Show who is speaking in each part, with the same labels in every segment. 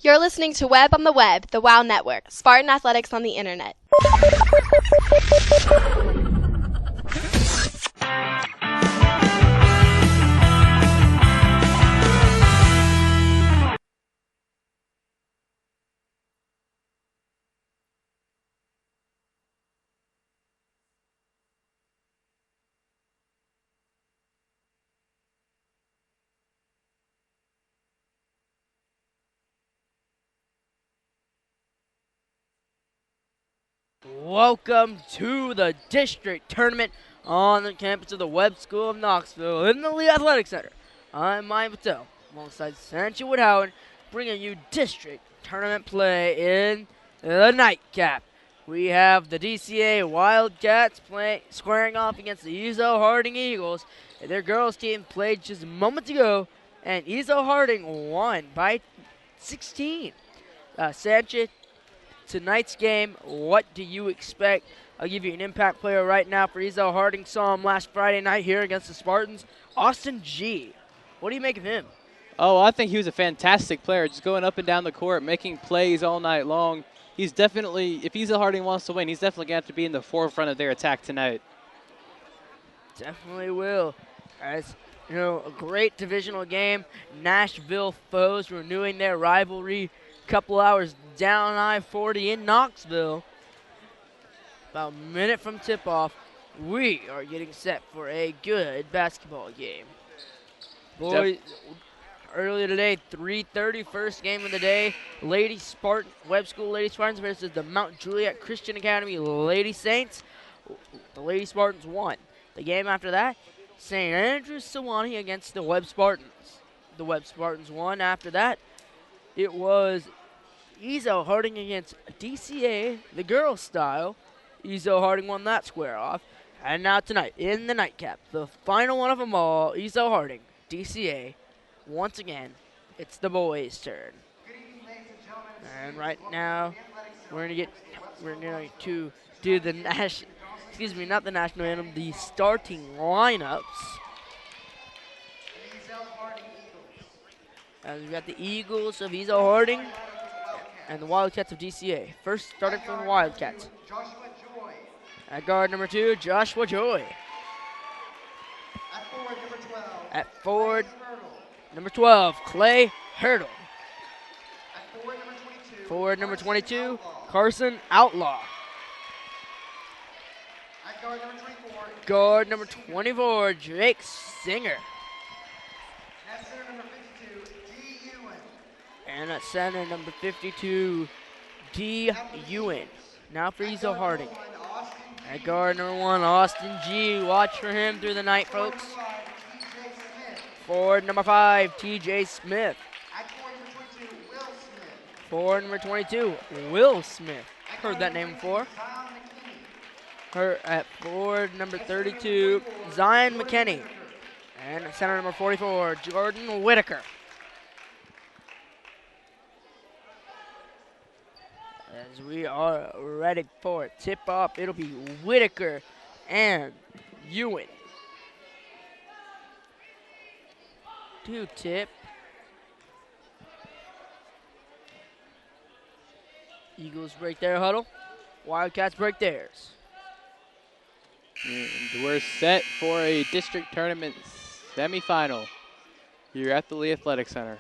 Speaker 1: You're listening to Webb on the Web, the WOW Network, Spartan Athletics on the Internet.
Speaker 2: Welcome to the district tournament on the campus of the Webb School of Knoxville in the Lee Athletic Center. I'm Mike Patel, alongside Sancho Woodhowen, bringing you district tournament play in the nightcap. We have the DCA Wildcats squaring off against the Ezell-Harding Eagles. Their girls team played just moments ago, and Ezell-Harding won by 16. Sancho, tonight's game, what do you expect? I'll give you an impact player right now for Ezell-Harding. Saw him last Friday night here against the Spartans. Austin G. What do you make of him?
Speaker 3: Oh, I think he was a fantastic player, just going up and down the court, making plays all night long. He's definitely, if Ezell-Harding wants to win, he's definitely going to have to be in the forefront of their attack tonight.
Speaker 2: Definitely will. As you know, a great divisional game. Nashville foes renewing their rivalry. Couple hours down I-40 in Knoxville. About a minute from tip-off, we are getting set for a good basketball game. Boys, earlier today, 3:30, first game of the day. Lady Spartan, Webb School Lady Spartans versus the Mount Juliet Christian Academy Lady Saints. The Lady Spartans won. The game after that, St. Andrews Sewanee against the Webb Spartans. The Webb Spartans won. After that, it was Ezell-Harding against DCA, the girls' style. Ezell-Harding won that square off. And now tonight, in the nightcap, the final one of them all, Ezell-Harding, DCA. Once again, it's the boys' turn. And right now, we're going to do the not the national anthem, the starting lineups. We've got the Eagles of Ezell-Harding and the Wildcats of DCA. First, starting from the Wildcats. At guard number 2, Joshua Joy. At forward, number 12, Clay Hurdle. Forward number 22, Carson Outlaw. Guard number 24, Jake Singer. And at center, number 52, D. Ewan. Now for Ezell-Harding. At guard number 1, Austin G. Watch for him through the night, folks. Forward number 5, TJ Smith. Forward number 22, Will Smith. Heard that name before. At forward number 32, Zion McKinney. And at center number 44, Jordan Whitaker. As we are ready for a tip-off, it'll be Whitaker and Ewan. To tip. Eagles break their huddle. Wildcats break theirs.
Speaker 3: And we're set for a district tournament semifinal here at the Lee Athletic Center.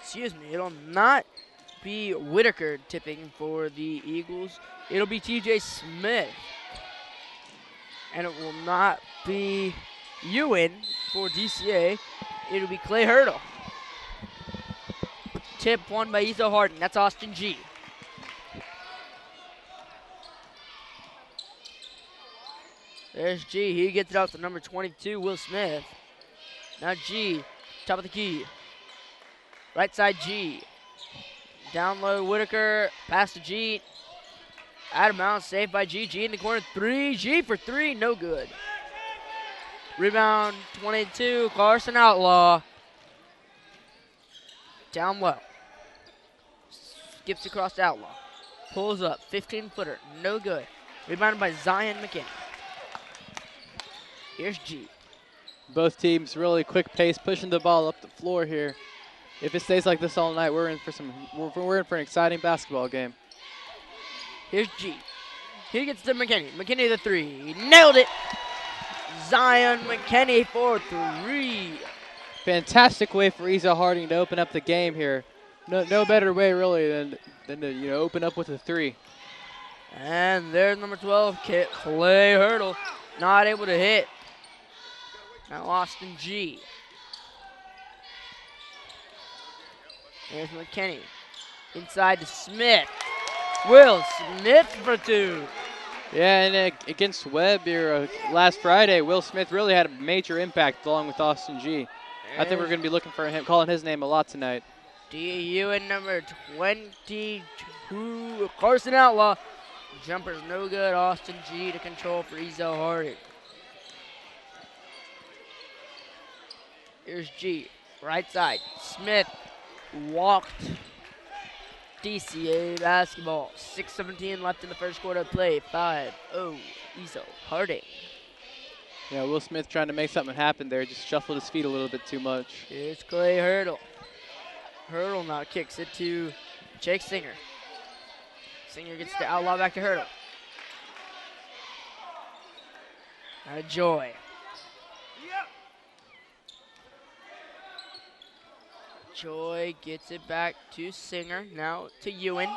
Speaker 2: Excuse me, it'll not be Whitaker tipping for the Eagles. It'll be TJ Smith. And it will not be Ewan for DCA. It'll be Clay Hurdle. Tip won by Ezell-Harding. That's Austin G. There's G. He gets it out to number 22, Will Smith. Now G, top of the key. Right side G. Down low Whitaker. Pass to G. Out of bounds. Saved by G. G in the corner. 3. G for 3. No good. Rebound 22. Carson Outlaw. Down low. Skips across to Outlaw. Pulls up. 15-footer. No good. Rebounded by Zion McKinney. Here's G.
Speaker 3: Both teams really quick pace, pushing the ball up the floor here. If it stays like this all night, we're in for an exciting basketball game.
Speaker 2: Here's G. He gets to McKinney. McKinney the three. Nailed it. Zion McKinney for three.
Speaker 3: Fantastic way for Ezell-Harding to open up the game here. No better way really than to open up with a three.
Speaker 2: And there's number 12, Clay Hurdle, not able to hit. Now Austin G. There's McKinney. Inside to Smith. Will Smith for two.
Speaker 3: Yeah, and against Webb here last Friday, Will Smith really had a major impact along with Austin G. I think we're going to be looking for him, calling his name a lot tonight.
Speaker 2: DU and number 22, Carson Outlaw. Jumper's no good. Austin G to control for Ezell-Harding. Here's G. Right side. Smith walked. DCA basketball. 6:17 left in the first quarter of play. 5-0 Ezell-Harding.
Speaker 3: Yeah, Will Smith trying to make something happen there. Just shuffled his feet a little bit too much.
Speaker 2: Here's Clay Hurdle. Hurdle now kicks it to Jake Singer. Singer gets the Outlaw back to Hurdle. Now Joy. Joy gets it back to Singer. Now to Ewan.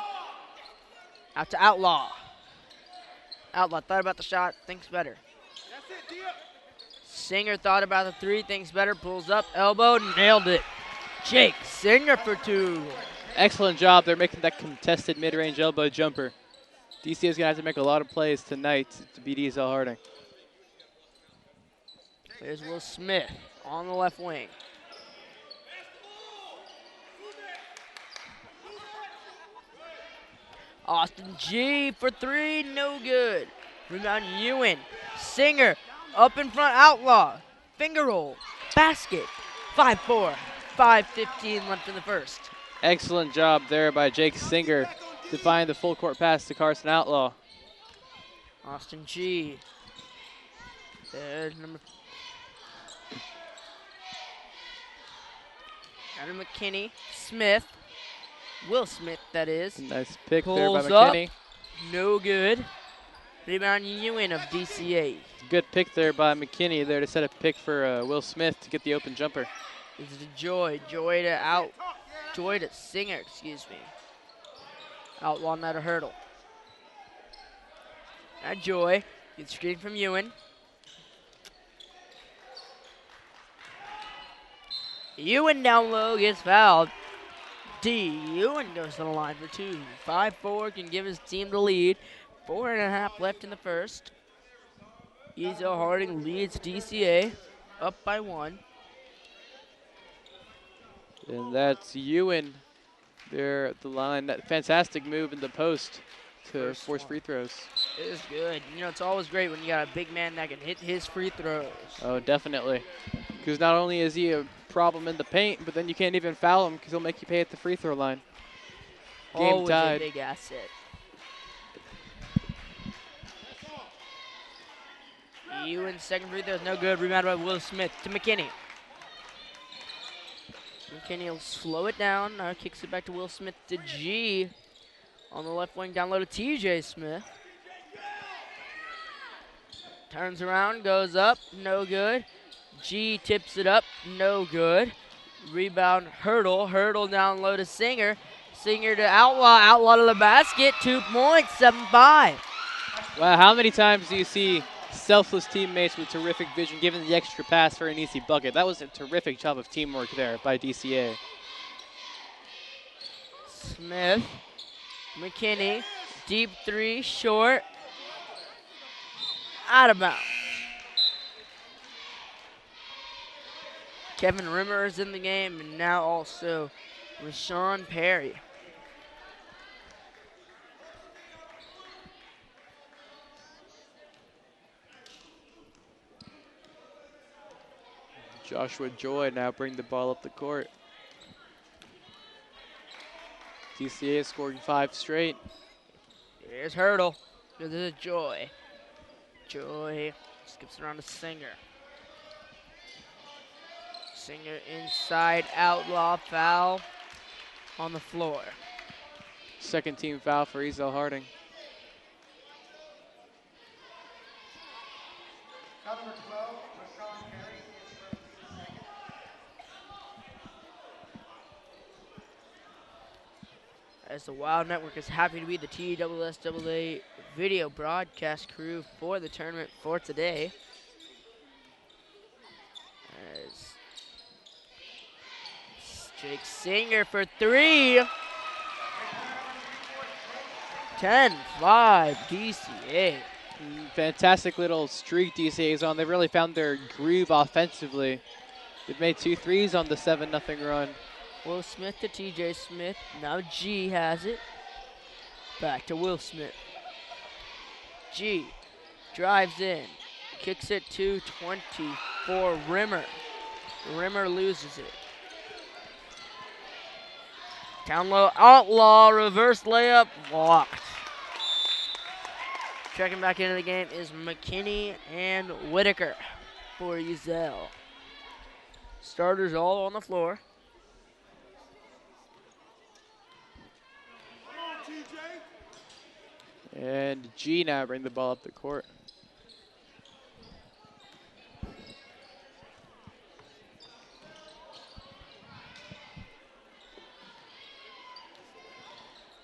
Speaker 2: Out to Outlaw. Outlaw thought about the shot, thinks better. Singer thought about the three, thinks better, pulls up, elbow, nailed it. Jake Singer for two.
Speaker 3: Excellent job. They're making that contested mid-range elbow jumper. DC is going to have to make a lot of plays tonight to beat Ezell-Harding.
Speaker 2: There's Will Smith on the left wing. Austin G for three, no good. Rebound Ewan. Singer up in front, Outlaw. Finger roll, basket. 5-4, 5:15 left in the first.
Speaker 3: Excellent job there by Jake Singer to find the full court pass to Carson Outlaw.
Speaker 2: Austin G. There's number Adam McKinney. Smith. Will Smith, that is.
Speaker 3: Nice pick there by
Speaker 2: Pulls
Speaker 3: McKinney.
Speaker 2: up. No good. Rebound Ewan of DCA.
Speaker 3: Good pick there by McKinney there to set a pick for Will Smith to get the open jumper.
Speaker 2: This is Joy. Joy to Singer, excuse me. Outlaw, not a Hurdle. Now Joy gets screen from Ewan. Ewan down low gets fouled. Ewan goes to the line for two. 5-4 can give his team the lead. 4.5 left in the first. Ezell-Harding leads DCA up by one.
Speaker 3: And that's Ewan there at the line. That fantastic move in the post to force free throws.
Speaker 2: It is good. You know, it's always great when you got a big man that can hit his free throws.
Speaker 3: Oh, definitely. Because not only is he a problem in the paint, but then you can't even foul him because he'll make you pay at the free throw line. Game
Speaker 2: Always
Speaker 3: tied.
Speaker 2: a big asset. Ewan's second free throw is no good. Rebounded by Will Smith to McKinney. McKinney will slow it down. Now kicks it back to Will Smith to G. On the left wing, down low to TJ Smith. Turns around, goes up, no good. G tips it up, no good. Rebound Hurdle. Hurdle down low to Singer. Singer to Outlaw. Outlaw to the basket. 2 points, 7-5.
Speaker 3: Wow, how many times do you see selfless teammates with terrific vision giving the extra pass for an easy bucket? That was a terrific job of teamwork there by DCA.
Speaker 2: Smith. McKinney. Deep three, short. Out of bounds. Kevin Rimmer is in the game, and now also Rashawn Perry.
Speaker 3: Joshua Joy now bring the ball up the court. DCA is scoring 5 straight.
Speaker 2: Here's Hurdle. This is Joy. Joy skips around to Singer. Singer inside, outlaw, foul on the floor.
Speaker 3: Second team foul for Ezell-Harding.
Speaker 2: As the Wild Network is happy to be the TWSAA video broadcast crew for the tournament for today. As Jake Singer for three. 10-5 DCA.
Speaker 3: Fantastic little streak DCA is on. They've really found their groove offensively. They've made 2 threes on the 7-0 run.
Speaker 2: Will Smith to TJ Smith. Now G has it. Back to Will Smith. G drives in. Kicks it to 24 Rimmer. Rimmer loses it. Down low, outlaw, reverse layup, blocked. Checking back into the game is McKinney and Whitaker for Ezell. Starters all on the floor.
Speaker 3: And G now bring the ball up the court.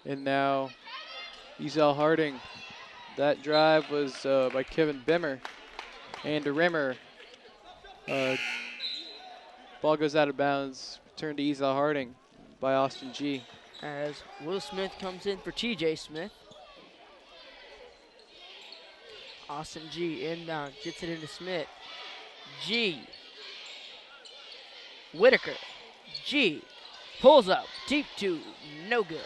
Speaker 3: And now Ezell-Harding. That drive was by Kevin Bimmer. And to Rimmer. Ball goes out of bounds. Return to Ezell-Harding by Austin G.
Speaker 2: As Will Smith comes in for TJ Smith. Austin G inbound, gets it into Smith. G. Whitaker. G. Pulls up. Deep two. No good.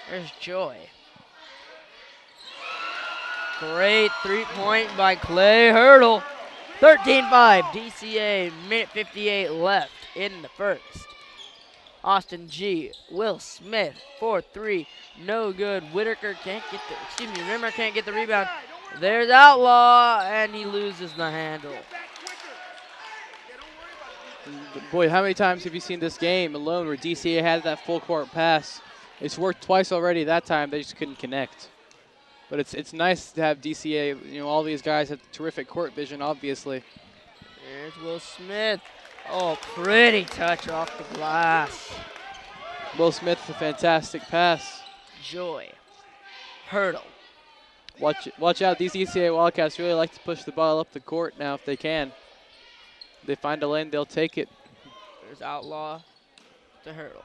Speaker 2: There's Joy. Great three-point by Clay Hurdle. 13-5 DCA, minute 58 left in the first. Austin G, Will Smith, 4-3, no good. Whitaker can't get the, Rimmer can't get the rebound. There's Outlaw, and he loses the handle.
Speaker 3: Boy, how many times have you seen this game alone where DCA had that full court pass? It's worked twice already. That time they just couldn't connect. But it's nice to have DCA, you know, all these guys have terrific court vision, obviously.
Speaker 2: There's Will Smith. Oh, pretty touch off the glass.
Speaker 3: Will Smith, a fantastic pass.
Speaker 2: Joy. Hurdle.
Speaker 3: Watch out, these DCA Wildcats really like to push the ball up the court now if they can. If they find a lane, they'll take it.
Speaker 2: There's Outlaw to Hurdle.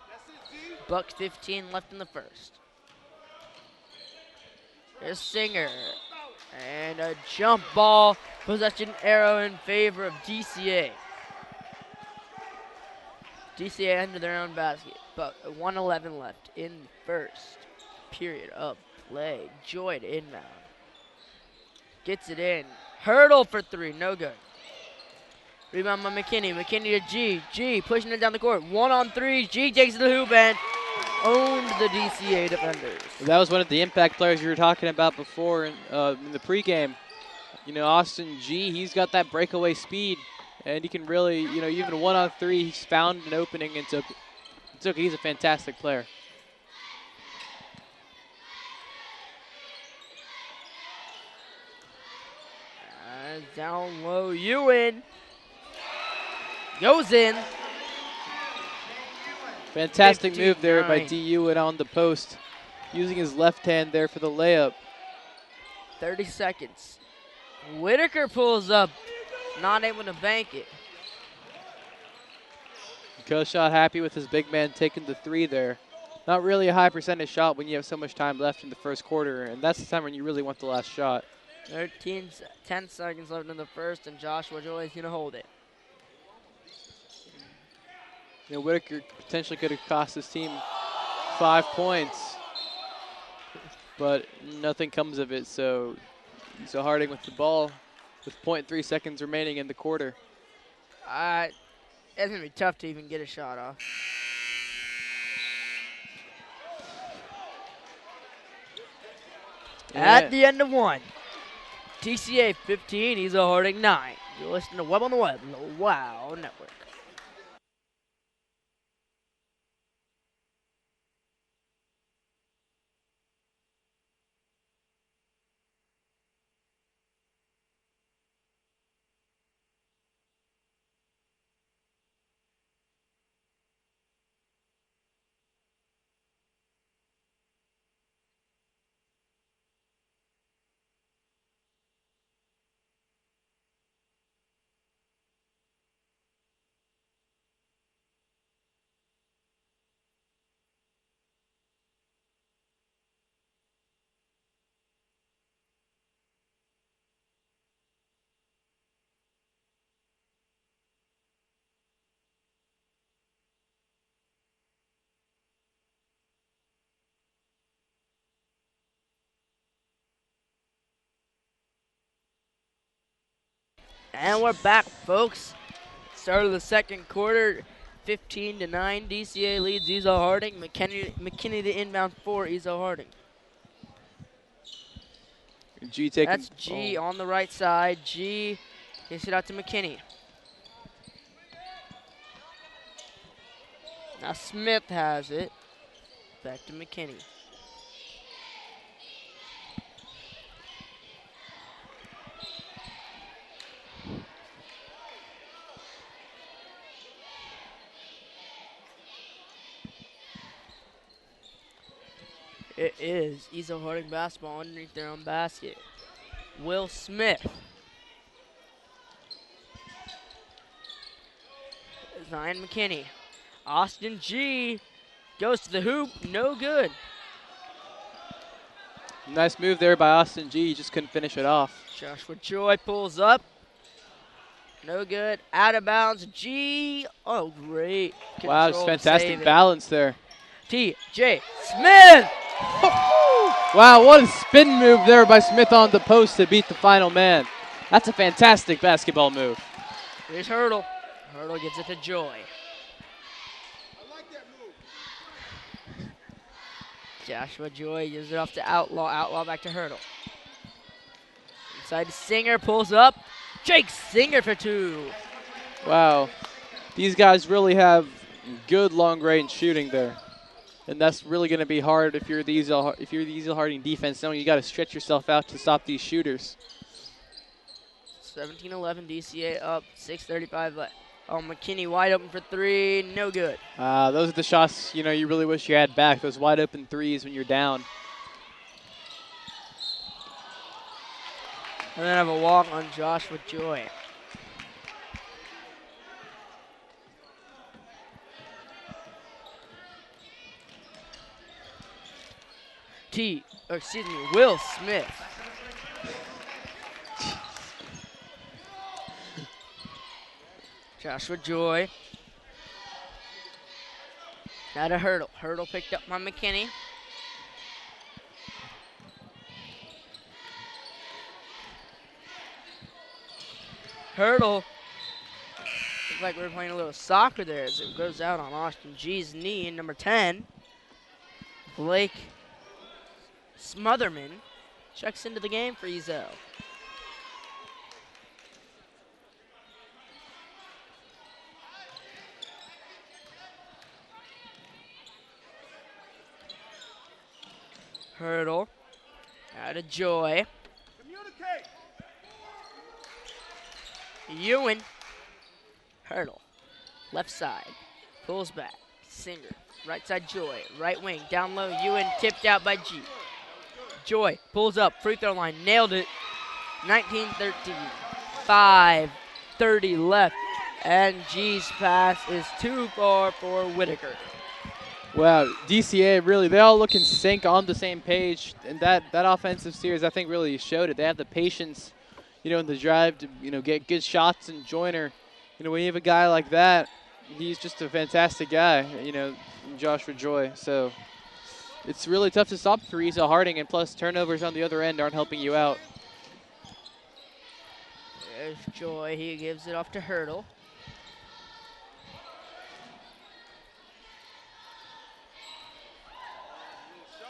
Speaker 2: Buck 15 left in the first. There's Singer. And a jump ball. Possession arrow in favor of DCA. DCA under their own basket. But 1:11 left in the first period of play. Joy to inbound. Gets it in. Hurdle for three. No good. Rebound by McKinney. McKinney to G. G pushing it down the court. 1-on-3. G takes it to the hoop and owned the DCA defenders.
Speaker 3: That was one of the impact players you were talking about before in the pregame. You know, Austin G, he's got that breakaway speed, and he can really, you know, even 1-on-3, he's found an opening and took it. He's a fantastic player.
Speaker 2: Down low, Ewan. Goes in.
Speaker 3: Fantastic move there by D. Ewan on the post, using his left hand there for the layup.
Speaker 2: 30 seconds. Whitaker pulls up, not able to bank it.
Speaker 3: Coach shot happy with his big man taking the three there. Not really a high percentage shot when you have so much time left in the first quarter, and that's the time when you really want the last shot.
Speaker 2: 10 seconds left in the first, and Joshua Joy is going to hold it.
Speaker 3: You know, Whitaker potentially could have cost his team 5 points, but nothing comes of it. So Harding with the ball with 0.3 seconds remaining in the quarter.
Speaker 2: It's going to be tough to even get a shot off. At the end of one. DCA 15, Ezell-Harding 9. You're listening to Webb on the Web, the WOW Network. And we're back, folks. Start of the second quarter, 15-9. DCA leads Ezell-Harding. McKinney to inbound for Ezell-Harding.
Speaker 3: G taking.
Speaker 2: That's G on the right side. G gets it out to McKinney. Now Smith has it. Back to McKinney. It is Ezell-Harding basketball underneath their own basket. Will Smith. Zion McKinney. Austin G goes to the hoop. No good.
Speaker 3: Nice move there by Austin G. He just couldn't finish it off.
Speaker 2: Joshua Joy pulls up. No good. Out of bounds. G. Oh, great.
Speaker 3: Wow, it's
Speaker 2: Controlled
Speaker 3: fantastic
Speaker 2: save.
Speaker 3: balance there.
Speaker 2: T.J. Smith.
Speaker 3: Wow, what a spin move there by Smith on the post to beat the final man. That's a fantastic basketball move.
Speaker 2: Here's Hurdle. Hurdle gives it to Joy.
Speaker 4: I like that move.
Speaker 2: Joshua Joy gives it off to Outlaw. Outlaw back to Hurdle. Inside to Singer, pulls up. Jake Singer for two.
Speaker 3: Wow, these guys really have good long-range shooting there. And that's really going to be hard if you're the Ezell-Harding defense, knowing you got to stretch yourself out to stop these shooters.
Speaker 2: 17-11, DCA up, 6:35 left. Oh, McKinney wide open for three, no good.
Speaker 3: Those are the shots, you really wish you had back, those wide open threes when you're down.
Speaker 2: And then have a walk on Joshua Joy. Will Smith. Joshua Joy. Now to Hurdle. Hurdle picked up by McKinney. Hurdle. Looks like we're playing a little soccer there as it goes out on Austin G's knee. And number 10, Blake Smotherman checks into the game for Ezell. Hurdle. Out of Joy.
Speaker 4: Communicate.
Speaker 2: Ewan. Hurdle. Left side. Pulls back. Singer. Right side Joy. Right wing. Down low. Ewan tipped out by G. Joy pulls up. Free throw line. Nailed it. 19-13. 5:30 left. And G's pass is too far for Whitaker.
Speaker 3: Wow, DCA really, they all look in sync, on the same page. And that offensive series, I think, really showed it. They have the patience, in the drive to, get good shots. And Joyner, when you have a guy like that, he's just a fantastic guy, Joshua Joy. So it's really tough to stop for Ezell-Harding, and plus turnovers on the other end aren't helping you out.
Speaker 2: There's Joy. He gives it off to Hurdle.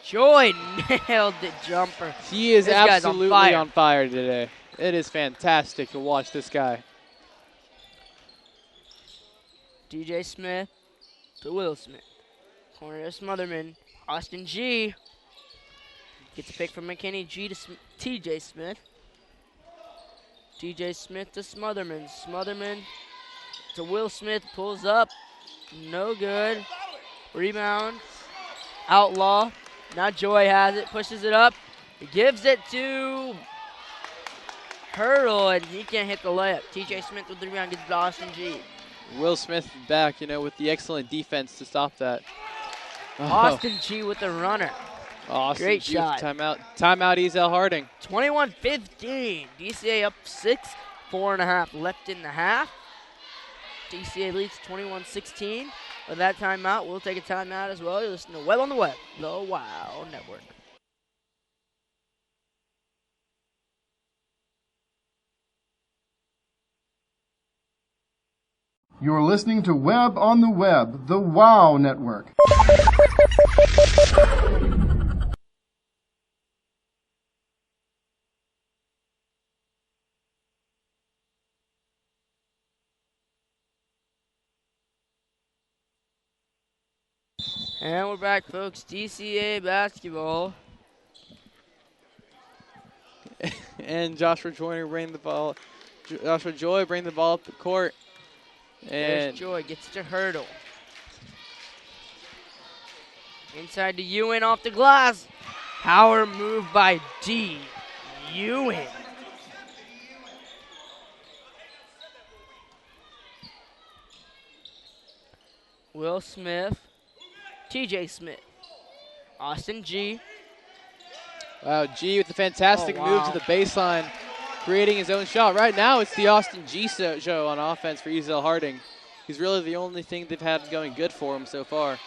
Speaker 2: Joy nailed the jumper.
Speaker 3: He is
Speaker 2: This guy's
Speaker 3: absolutely on fire today. It is fantastic to watch this guy.
Speaker 2: DJ Smith to Will Smith. Corner to Smotherman. Austin G. Gets a pick from McKinney. G to TJ Smith. TJ Smith to Smotherman. Smotherman to Will Smith. Pulls up. No good. Rebound. Outlaw. Now Joy has it. Pushes it up. He gives it to Hurdle, and he can't hit the layup. TJ Smith with the rebound gets to Austin G.
Speaker 3: Will Smith back, with the excellent defense to stop that.
Speaker 2: Austin G with the runner.
Speaker 3: Austin
Speaker 2: Great
Speaker 3: G
Speaker 2: shot.
Speaker 3: Timeout. Timeout, Ezell-Harding.
Speaker 2: 21-15. DCA up 6. 4.5 left in the half. DCA leads 21-16. With that timeout, we'll take a timeout as well. You're listening to Webb on the Web, the WOW Network.
Speaker 5: You're listening to Webb on the Web, the WOW Network.
Speaker 2: And we're back, folks. DCA basketball.
Speaker 3: And Joshua Joyner bring the ball. Joshua Joy bring the ball up the court.
Speaker 2: There's
Speaker 3: And
Speaker 2: Joy, gets to Hurdle. Inside to Ewan off the glass. Power move by D. Ewan. Will Smith. TJ Smith. Austin G.
Speaker 3: wow, G with the fantastic
Speaker 2: Oh,
Speaker 3: move
Speaker 2: wow.
Speaker 3: to the baseline, creating his own shot. Right now, it's the Austin G show on offense for Ezell-Harding. He's really the only thing they've had going good for him so far.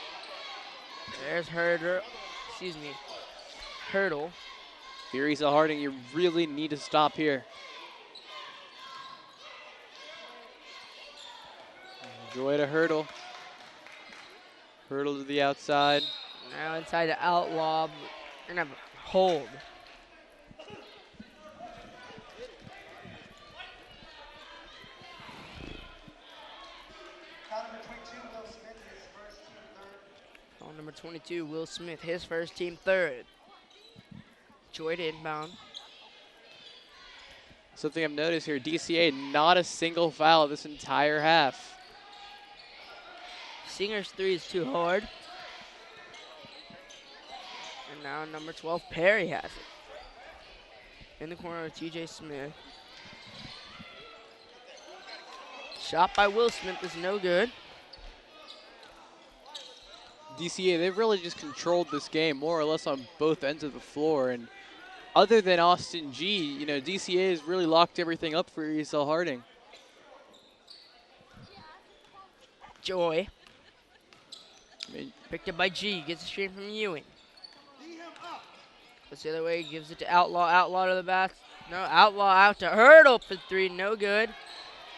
Speaker 2: There's Hurdle. Excuse me. Hurdle.
Speaker 3: Here, Ezell-Harding, you really need to stop here. Joy to Hurdle. Hurdle to the outside.
Speaker 2: Now inside to Outlaw. We're going to have a hold. On number 22, Will Smith, his first team third. Joy to inbound.
Speaker 3: Something I've noticed here, DCA, not a single foul this entire half.
Speaker 2: Singer's three is too hard. And now number 12, Perry has it. In the corner of TJ Smith. Shot by Will Smith is no good.
Speaker 3: DCA, they've really just controlled this game more or less on both ends of the floor. And other than Austin G, DCA has really locked everything up for Ezell-Harding.
Speaker 2: Joy. Picked up by G. Gets a screen from Ewing. Goes the other way. Gives it to Outlaw. Outlaw to the back. No, Outlaw out to Hurdle for three. No good.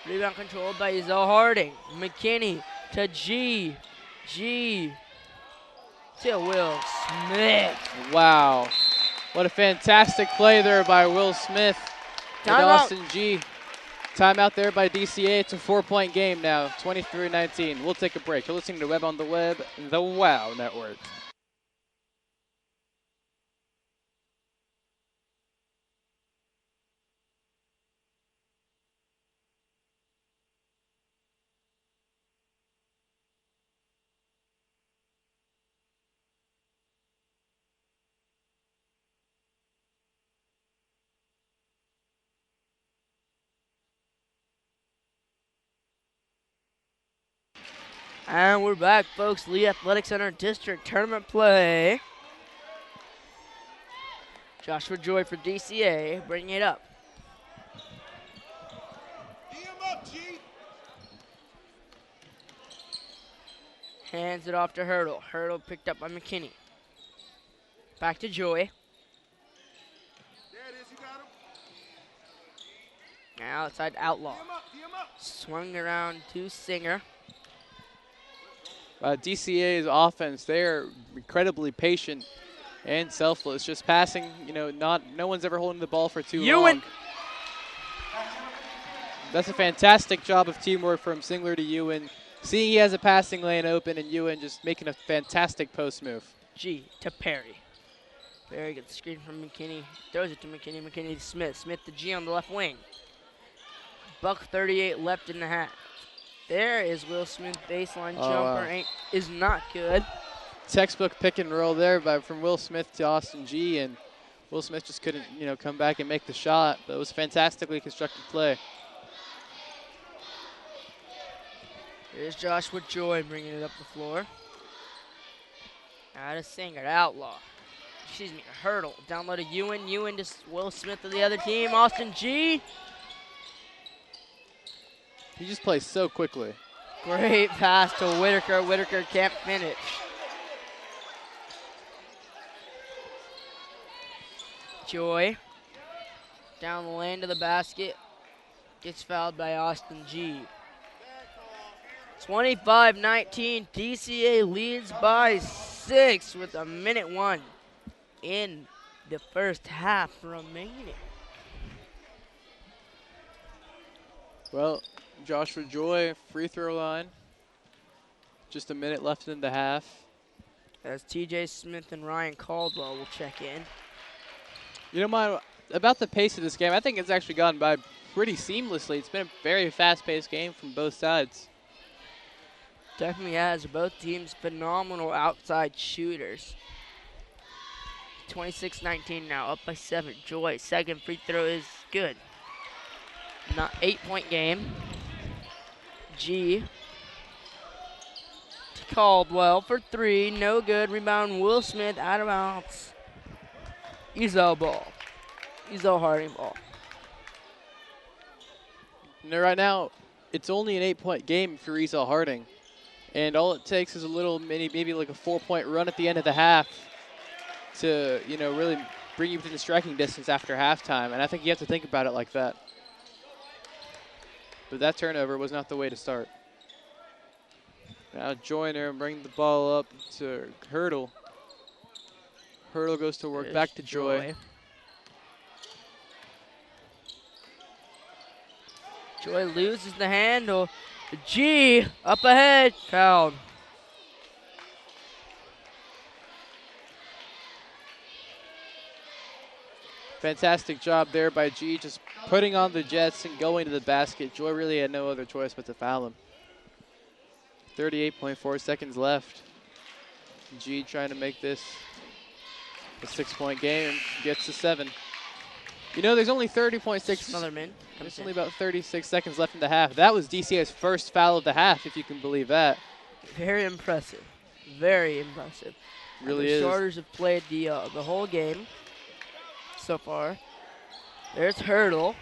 Speaker 2: Rebound controlled by Ezell-Harding. McKinney to G. G to Will Smith.
Speaker 3: Wow. What a fantastic play there by Will Smith and
Speaker 2: Timeout.
Speaker 3: Austin G. Timeout there by DCA. It's a 4-point game now, 23-19. We'll take a break. You're listening to Webb on the Web, the WOW Network.
Speaker 2: And we're back, folks. Lee Athletic Center District Tournament play. Joshua Joy for DCA, bringing it up.
Speaker 4: D him up, G.
Speaker 2: Hands it off to Hurdle. Hurdle picked up by McKinney. Back to Joy.
Speaker 4: There it is, you got him.
Speaker 2: Now outside to Outlaw.
Speaker 4: D him up, D him up.
Speaker 2: Swung around to Singer.
Speaker 3: DCA's offense, they're incredibly patient and selfless. Just passing, no one's ever holding the ball for too
Speaker 2: Ewan.
Speaker 3: long. That's a fantastic job of teamwork from Singler to Ewan. Seeing he has a passing lane open and Ewan just making a fantastic post move.
Speaker 2: G to Perry. Perry gets the screen from McKinney. Throws it to McKinney. McKinney to Smith. Smith to G on the left wing. $1:38 left in the half. There is Will Smith. Baseline jumper is not good.
Speaker 3: Textbook pick and roll there from Will Smith to Austin G, and Will Smith just couldn't, come back and make the shot. But it was a fantastically constructed play.
Speaker 2: Here's Joshua Joy bringing it up the floor. Out of Singer, Outlaw. Excuse me, Hurdle. Down low to Ewan. Ewan to Will Smith to the other team. Austin G.
Speaker 3: He just plays so quickly.
Speaker 2: Great pass to Whitaker. Whitaker can't finish. Joy. Down the lane to the basket. Gets fouled by Austin G. 25-19. DCA leads by 6 with a minute 1 in the first half remaining.
Speaker 3: Well, Joshua Joy, free throw line. Just a minute left in the half.
Speaker 2: As TJ Smith and Ryan Caldwell will check in.
Speaker 3: About the pace of this game, I think it's actually gone by pretty seamlessly. It's been a very fast-paced game from both sides.
Speaker 2: Definitely has. Both teams phenomenal outside shooters. 26-19 now, up by 7. Joy, second free throw is good. Not 8-point game. G to Caldwell for 3, no good. Rebound Will Smith, out of bounds. Ezell ball. Ezell-Harding ball.
Speaker 3: Right now, it's only an 8-point game for Ezell-Harding. And all it takes is a little maybe like a 4-point run at the end of the half to, really bring you within striking distance after halftime. And I think you have to think about it like that. But that turnover was not the way to start. Now Joyner and bring the ball up to Hurdle. Hurdle goes to work.
Speaker 2: There's
Speaker 3: Back to Joy.
Speaker 2: Joy loses the handle. G up ahead. Fouled.
Speaker 3: Fantastic job there by G, just putting on the Jets and going to the basket. Joy really had no other choice but to foul him. 38.4 seconds left. G trying to make this a 6-point game and gets to 7. There's only 30.6.
Speaker 2: Another min.
Speaker 3: There's only about 36 seconds left in the half. That was DCA's first foul of the half, if you can believe that.
Speaker 2: Very impressive. Very impressive.
Speaker 3: Really
Speaker 2: the
Speaker 3: is.
Speaker 2: starters have played the whole game so far. There's Hurdle.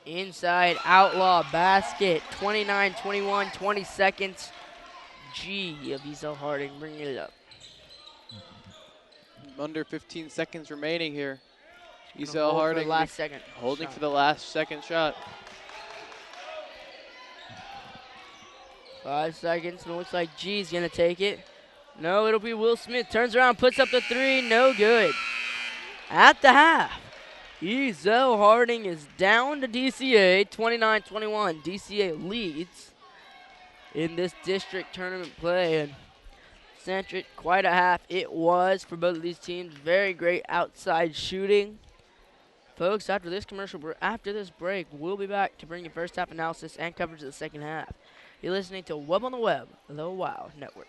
Speaker 2: Inside Outlaw basket. 29-21, 20 seconds. G of Ezell-Harding bringing it up.
Speaker 3: Under 15 seconds remaining here.
Speaker 2: Ezell-Harding
Speaker 3: holding for the last second shot.
Speaker 2: 5 seconds, and it looks like G's gonna take it. No, it'll be Will Smith. Turns around, puts up the 3, no good. At the half, Ezell-Harding is down to DCA, 29-21. DCA leads in this district tournament play, and Centric, quite a half it was for both of these teams. Very great outside shooting. Folks, after this break, we'll be back to bring you first half analysis and coverage of the second half. You're listening to Webb on the Web, the W.O.W Network.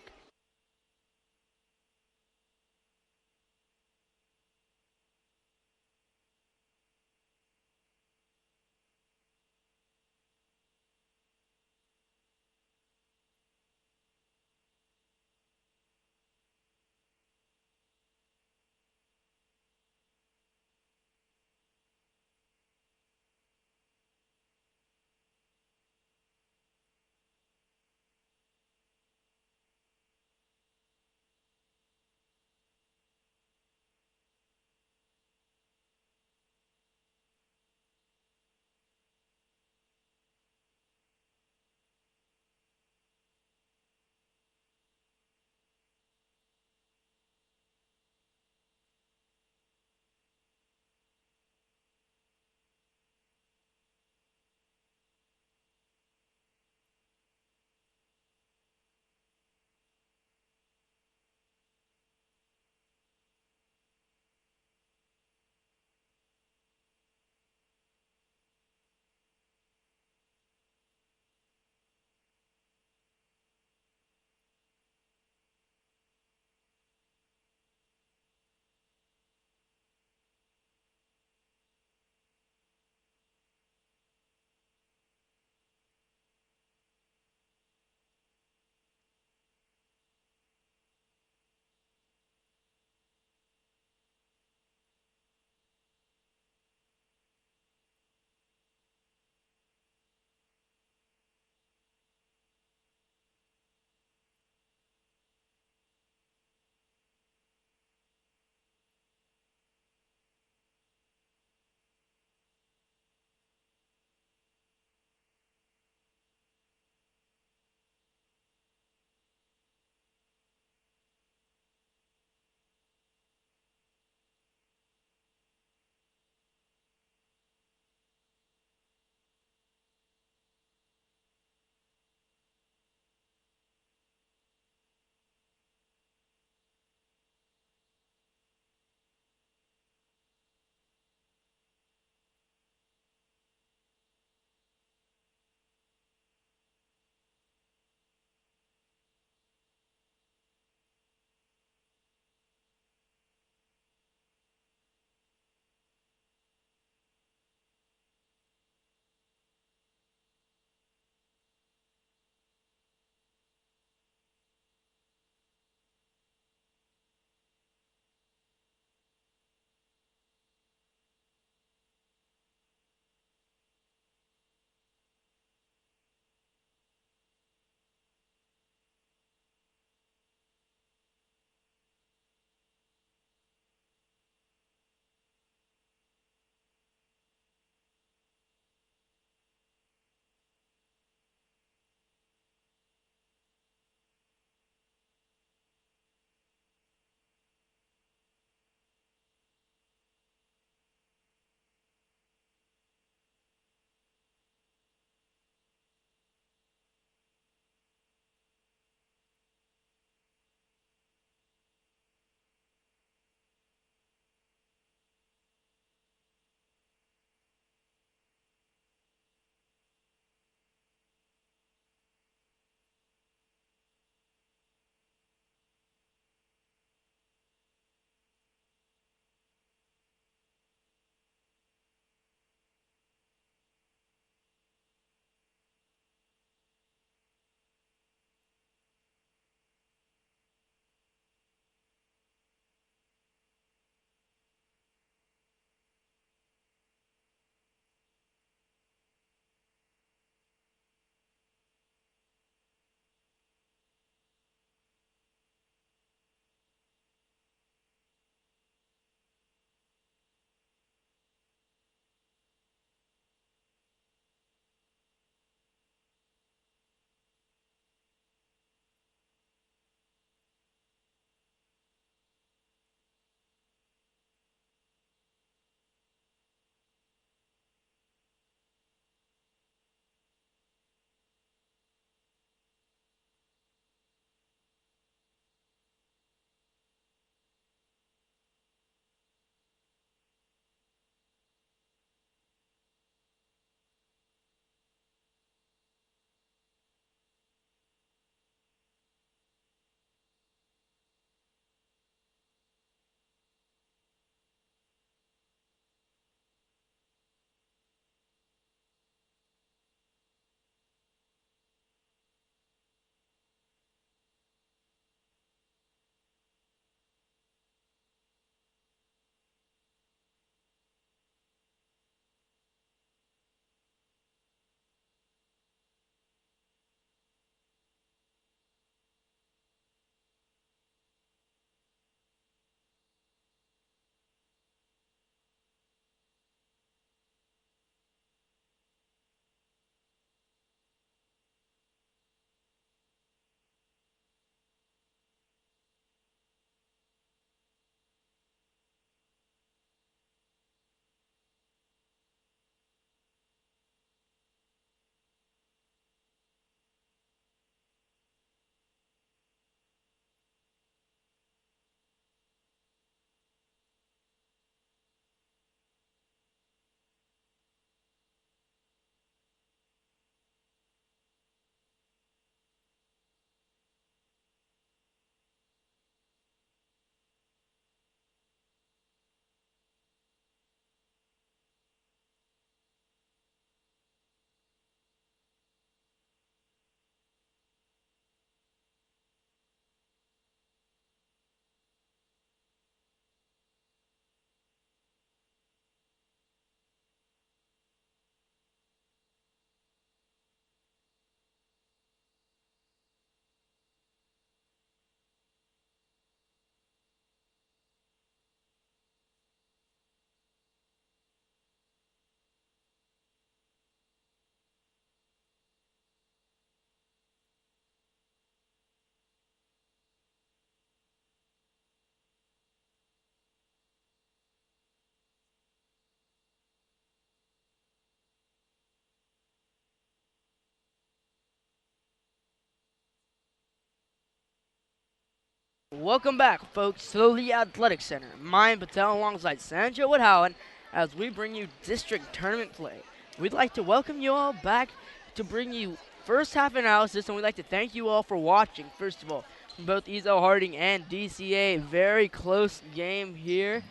Speaker 2: Welcome back, folks, to the Athletic Center. Mine Patel alongside Sanjo Woodhowen as we bring you district tournament play. We'd like to welcome you all back to bring you first half analysis, and we'd like to thank you all for watching. First of all, from both Ezell-Harding and DCA, very close game here,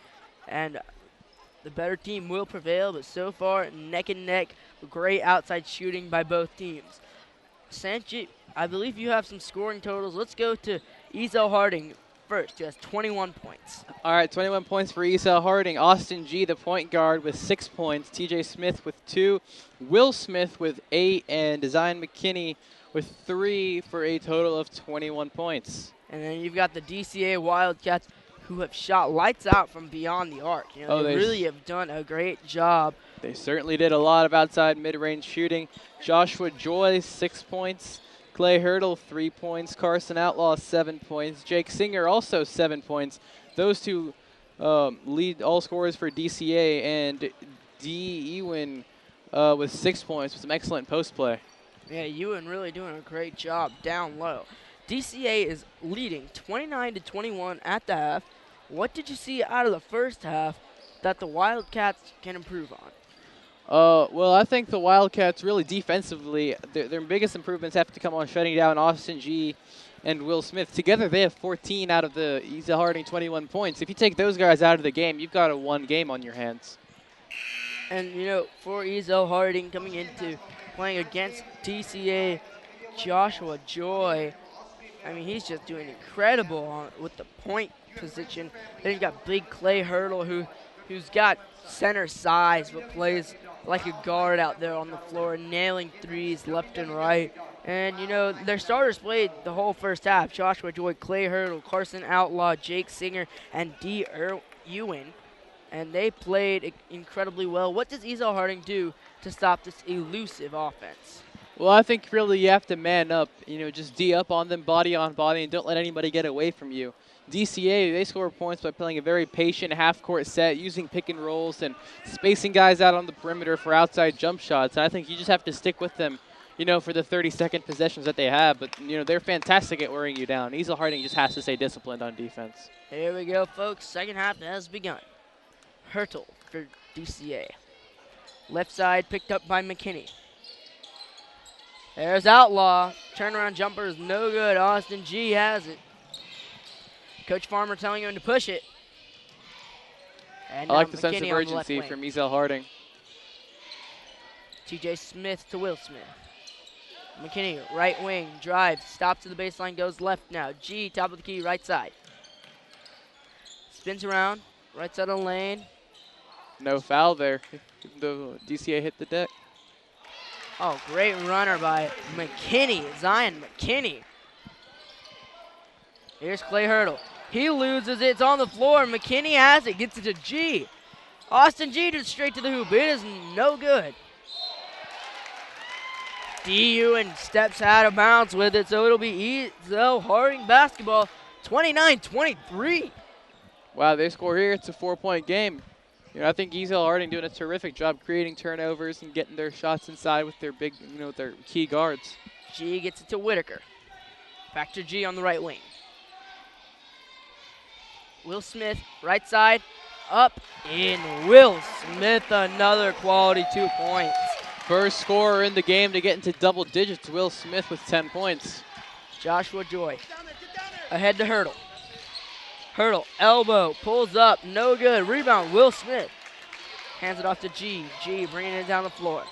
Speaker 2: and the better team will prevail, but so far, neck and neck, great outside shooting by both teams. Sanjay, I believe you have some scoring totals. Let's go to Ezell-Harding first, who has 21 points.
Speaker 3: All right, 21 points for Ezell-Harding. Austin G, the point guard, with 6 points. TJ Smith with 2. Will Smith with 8. And Zion McKinney with 3 for a total of 21 points.
Speaker 2: And then you've got the DCA Wildcats, who have shot lights out from beyond the arc. You know, they really have done a great job.
Speaker 3: They certainly did a lot of outside mid-range shooting. Joshua Joy, 6 points. Clay Hurdle, 3 points. Carson Outlaw, 7 points. Jake Singer, also 7 points. Those two lead all scorers for DCA, and D. Ewan with 6 points with some excellent post play.
Speaker 2: Yeah, Ewan really doing a great job down low. DCA is leading 29-21 at the half. What did you see out of the first half that the Wildcats can improve on?
Speaker 3: Well, I think the Wildcats really defensively, their biggest improvements have to come on shutting down Austin G and Will Smith. Together, they have 14 out of the Ezell-Harding 21 points. If you take those guys out of the game, you've got a one game on your hands.
Speaker 2: And, you know, for Ezell-Harding coming into playing against DCA, Joshua Joy, I mean, he's just doing incredible with the point position. Then you've got big Clay Hurdle, who's got center size but plays like a guard out there on the floor, nailing threes left and right. And, you know, their starters played the whole first half. Joshua Joy, Clay Hurdle, Carson Outlaw, Jake Singer, and D. Ewan. And they played incredibly well. What does Ezell-Harding do to stop this elusive offense?
Speaker 3: Well, I think really you have to man up, you know, just D up on them, body on body, and don't let anybody get away from you. DCA, they score points by playing a very patient half-court set, using pick and rolls and spacing guys out on the perimeter for outside jump shots. And I think you just have to stick with them, you know, for the 30-second possessions that they have. But, you know, they're fantastic at wearing you down. Ezell-Harding just has to stay disciplined on defense.
Speaker 2: Here we go, folks. Second half has begun. Hurtle for DCA. Left side picked up by McKinney. There's Outlaw. Turnaround jumper is no good. Austin G has it. Coach Farmer telling him to push it. And
Speaker 3: I like the
Speaker 2: McKinney
Speaker 3: sense of urgency from Ezell-Harding.
Speaker 2: TJ Smith to Will Smith. McKinney, right wing, drives, stops to the baseline, goes left now. G, top of the key, right side. Spins around, right side of the lane.
Speaker 3: No foul there, even though DCA hit the deck.
Speaker 2: Oh, great runner by McKinney, Zion McKinney. Here's Clay Hurdle. He loses it. It's on the floor. McKinney has it. Gets it to G. Austin G just straight to the hoop. It is no good. DU and steps out of bounds with it, so it'll be Ezell-Harding basketball, 29-23.
Speaker 3: Wow, they score here. It's a 4-point game. You know, I think Ezell-Harding doing a terrific job creating turnovers and getting their shots inside with their big, you know, their key guards.
Speaker 2: G gets it to Whitaker. Back to G on the right wing. Will Smith, right side, up in. Will Smith, another quality 2 points.
Speaker 3: First scorer in the game to get into double digits, Will Smith with 10 points.
Speaker 2: Joshua Joy, ahead to Hurdle. Hurdle, elbow, pulls up, no good. Rebound, Will Smith. Hands it off to G. G bringing it down the floor.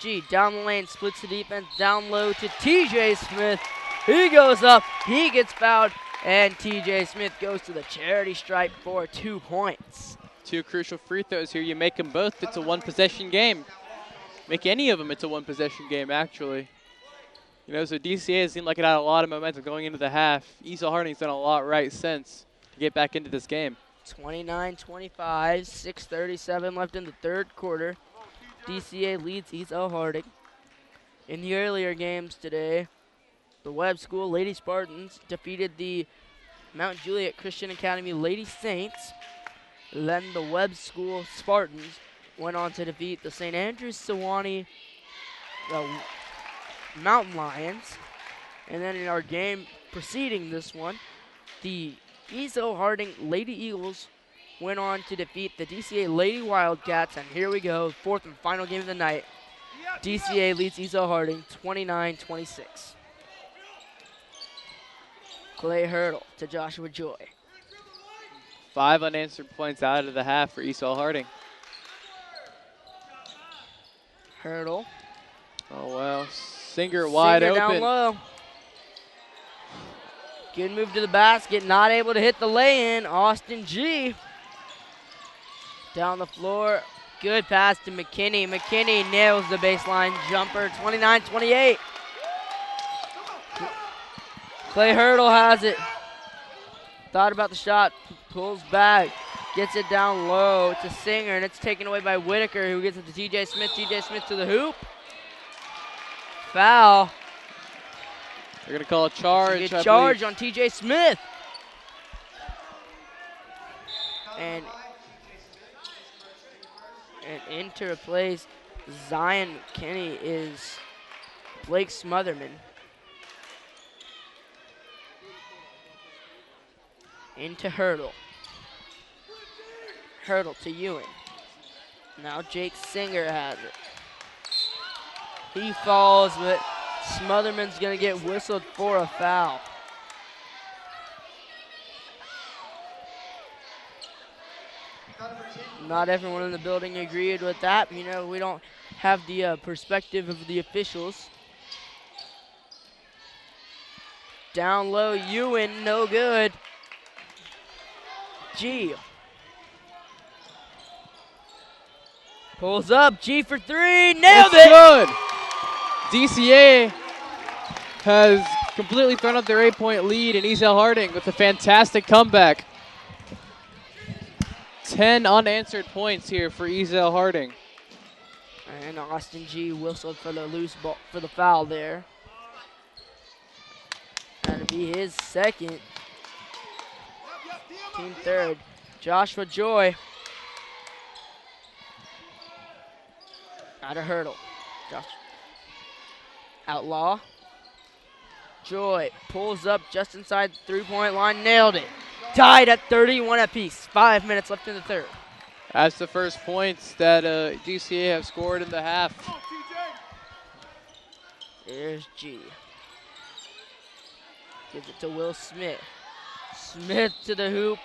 Speaker 2: G down the lane, splits the defense, down low to TJ Smith. He goes up, he gets fouled, and TJ Smith goes to the charity stripe for 2 points.
Speaker 3: 2 crucial free throws here. You make them both, it's a one-possession game. Make any of them, it's a one-possession game, actually. You know, so DCA seemed like it had a lot of momentum going into the half. Ezell-Harding's done a lot right since to get back into this game.
Speaker 2: 29-25, 6:37 left in the third quarter. DCA leads Ezell-Harding. In the earlier games today, the Webb School Lady Spartans defeated the Mount Juliet Christian Academy Lady Saints. Then the Webb School Spartans went on to defeat the St. Andrews Sewanee Mountain Lions. And then in our game preceding this one, the Ezell-Harding Lady Eagles went on to defeat the DCA Lady Wildcats, and here we go, fourth and final game of the night. DCA leads Ezell-Harding 29-26. Clay Hurdle to Joshua Joy.
Speaker 3: 5 unanswered points out of the half for Ezell-Harding.
Speaker 2: Hurdle.
Speaker 3: Oh, well. Singer wide
Speaker 2: Singer
Speaker 3: open.
Speaker 2: down low. Good move to the basket, not able to hit the lay-in. Austin G. Down the floor. Good pass to McKinney. McKinney nails the baseline jumper, 29-28. Clay Hurdle has it. Thought about the shot, pulls back, gets it down low to Singer, and it's taken away by Whitaker, who gets it to TJ Smith. TJ Smith to the hoop. Foul.
Speaker 3: They're going to call a charge.
Speaker 2: Good charge on TJ Smith. And in to replace Zion McKinney is Blake Smotherman. Into Hurdle. Hurdle to Ewing. Now Jake Singer has it. He falls, but Smotherman's going to get whistled for a foul. Not everyone in the building agreed with that. You know, we don't have the perspective of the officials. Down low, Ewing, no good. G. Pulls up, G for three, nailed it!
Speaker 3: Good. DCA has completely thrown up their 8-point lead in Ezell-Harding with a fantastic comeback. 10 unanswered points here for Ezell-Harding.
Speaker 2: And Austin G whistled for the loose ball, for the foul there. That'll be his second. Team third. Joshua Joy. Got a Hurdle. Josh. Outlaw. Joy pulls up just inside the three-point line. Nailed it. Tied at 31 apiece. 5 minutes left in the third.
Speaker 3: That's the first points that DCA have scored in the half.
Speaker 2: There's G. Gives it to Will Smith. Smith to the hoop.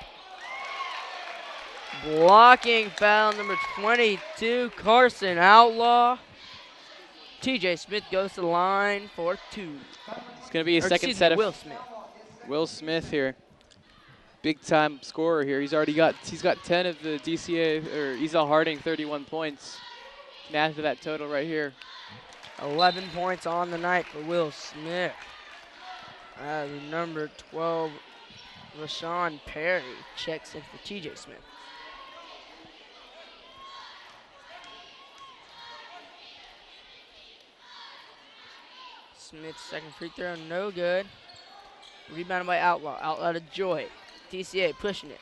Speaker 2: Blocking foul number 22, Carson Outlaw. TJ Smith goes to the line for two.
Speaker 3: It's going to be a second set of
Speaker 2: Will Smith.
Speaker 3: Will Smith here. Big time scorer here. He's got 10 of the DCA or Ezell-Harding 31 points. And add to that total right here.
Speaker 2: 11 points on the night for Will Smith. Number 12, Rashawn Perry checks in for TJ Smith. Smith's second free throw, no good. Rebounded by Outlaw. Outlaw to Joy. DCA pushing it.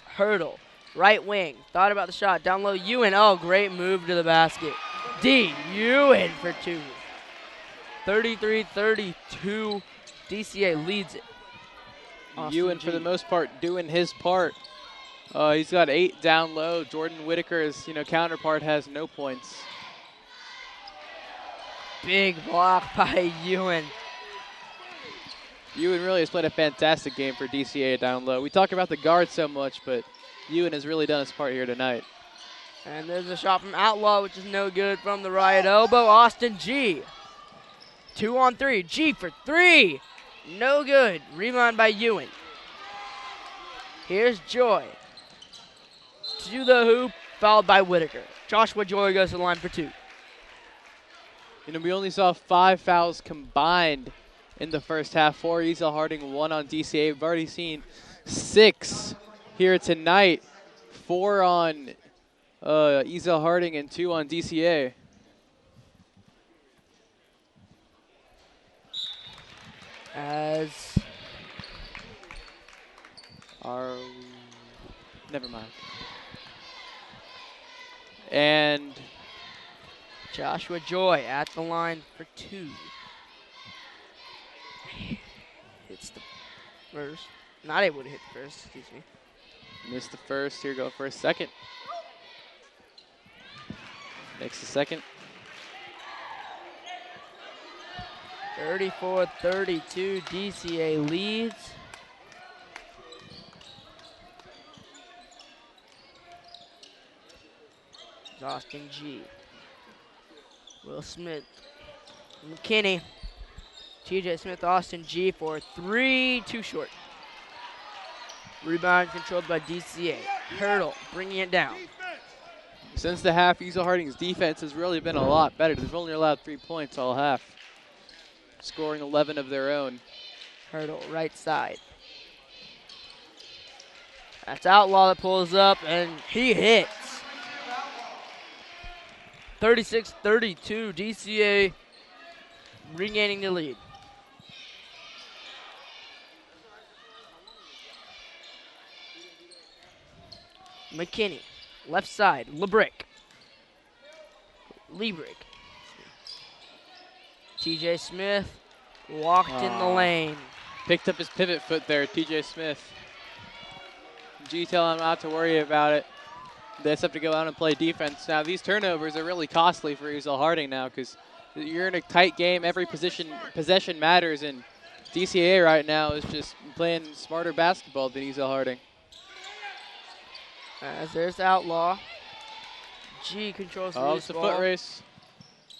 Speaker 2: Hurdle. Right wing. Thought about the shot. Down low. Ewan. Oh, great move to the basket. D. Ewan for two. 33-32. DCA leads it.
Speaker 3: Ewan, for the most part, doing his part. He's got 8 down low. Jordan Whitaker's counterpart has no points.
Speaker 2: Big block by Ewan.
Speaker 3: Ewan really has played a fantastic game for DCA down low. We talk about the guard so much, but Ewan has really done his part here tonight.
Speaker 2: And there's a shot from Outlaw, which is no good from the right elbow. Austin G. 2 on 3. G for 3. No good. Rebound by Ewan. Here's Joy. To the hoop, fouled by Whitaker. Joshua Joy goes to the line for 2.
Speaker 3: We only saw 5 fouls combined in the first half. 4 Ezell-Harding, 1 on DCA. We've already seen 6 here tonight. 4 on Ezell-Harding and 2 on DCA.
Speaker 2: As
Speaker 3: never mind. And
Speaker 2: Joshua Joy at the line for 2. Hits the first. Not able to hit the first, excuse me.
Speaker 3: Missed the first. Here go for a second. Makes the second.
Speaker 2: 34-32, DCA leads. Austin G. Will Smith. McKinney. TJ Smith, Austin G for 3, too short. Rebound controlled by DCA. Hurdle, bringing it down.
Speaker 3: Since the half, Ezell-Harding's defense has really been a lot better. They've only allowed 3 points all half, scoring 11 of their own.
Speaker 2: Hurdle, right side. That's Outlaw that pulls up, and he hits. 36-32, DCA regaining the lead. McKinney, left side, Lebrick. TJ Smith walked in the lane.
Speaker 3: Picked up his pivot foot there, TJ Smith. G telling him not to worry about it. They just have to go out and play defense. Now, these turnovers are really costly for Ezell-Harding now because you're in a tight game. Every possession matters, and DCA right now is just playing smarter basketball than Ezell-Harding.
Speaker 2: As there's Outlaw. G controls the loose
Speaker 3: It's a
Speaker 2: ball.
Speaker 3: foot race.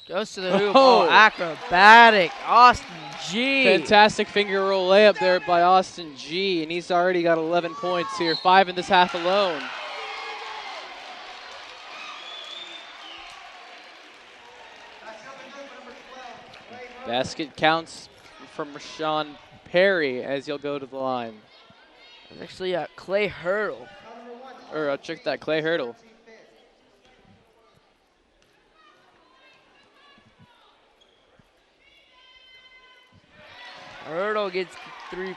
Speaker 2: Goes to the hoop. Oh, acrobatic. Austin G.
Speaker 3: Fantastic finger roll layup there by Austin G, and he's already got 11 points here, 5 in this half alone. Basket counts from Rashawn Perry as he'll go to the line.
Speaker 2: It's actually Clay Hurdle.
Speaker 3: Or check that, Clay Hurdle.
Speaker 2: Hurdle gets 3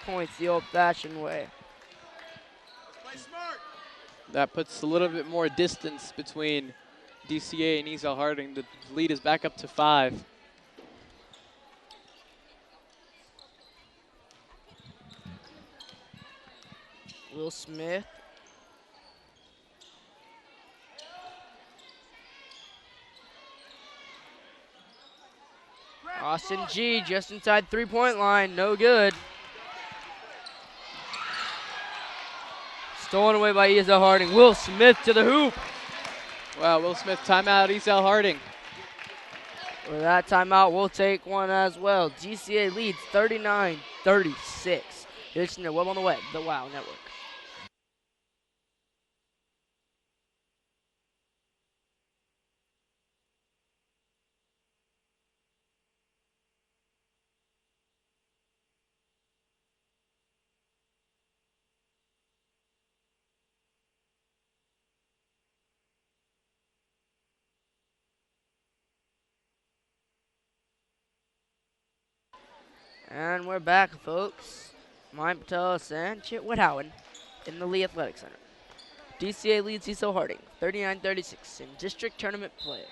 Speaker 2: points the old-fashioned way.
Speaker 4: Play smart.
Speaker 3: That puts a little bit more distance between DCA and Ezell-Harding. The lead is back up to 5.
Speaker 2: Will Smith. Austin G just inside 3-point line, no good. Stolen away by Ezell-Harding. Will Smith to the hoop.
Speaker 3: Wow, Will Smith timeout Ezell-Harding.
Speaker 2: With that timeout, we'll take one as well. DCA leads 39-36. You're listening to Webb on the Web, the WOW Network. And we're back, folks. Mike Patelis and Chit Whithowen in the Lee Athletic Center. DCA leads Ezell-Harding 39-36 in district tournament play.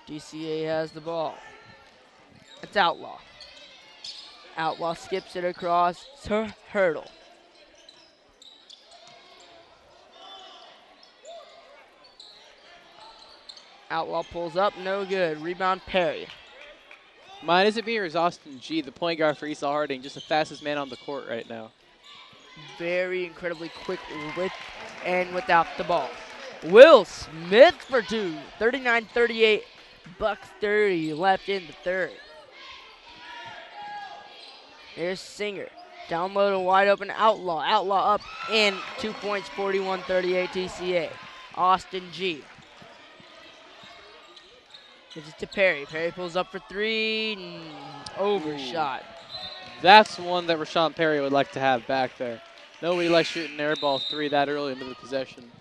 Speaker 2: DCA has the ball. It's Outlaw. Outlaw skips it across to Hurdle. Outlaw pulls up, no good. Rebound Perry.
Speaker 3: Mine, is it me or is Austin G, the point guard for Ezell-Harding, just the fastest man on the court right now?
Speaker 2: Very incredibly quick with and without the ball. Will Smith for 2. 39-38. Buck 30 left in the third. Here's Singer. Down low to wide open Outlaw. Outlaw up in 2 points, 41-38 DCA. Austin G. Gives it to Perry. Perry pulls up for 3. Overshot.
Speaker 3: That's one that Rashawn Perry would like to have back there. Nobody likes shooting air ball 3 that early into the possession.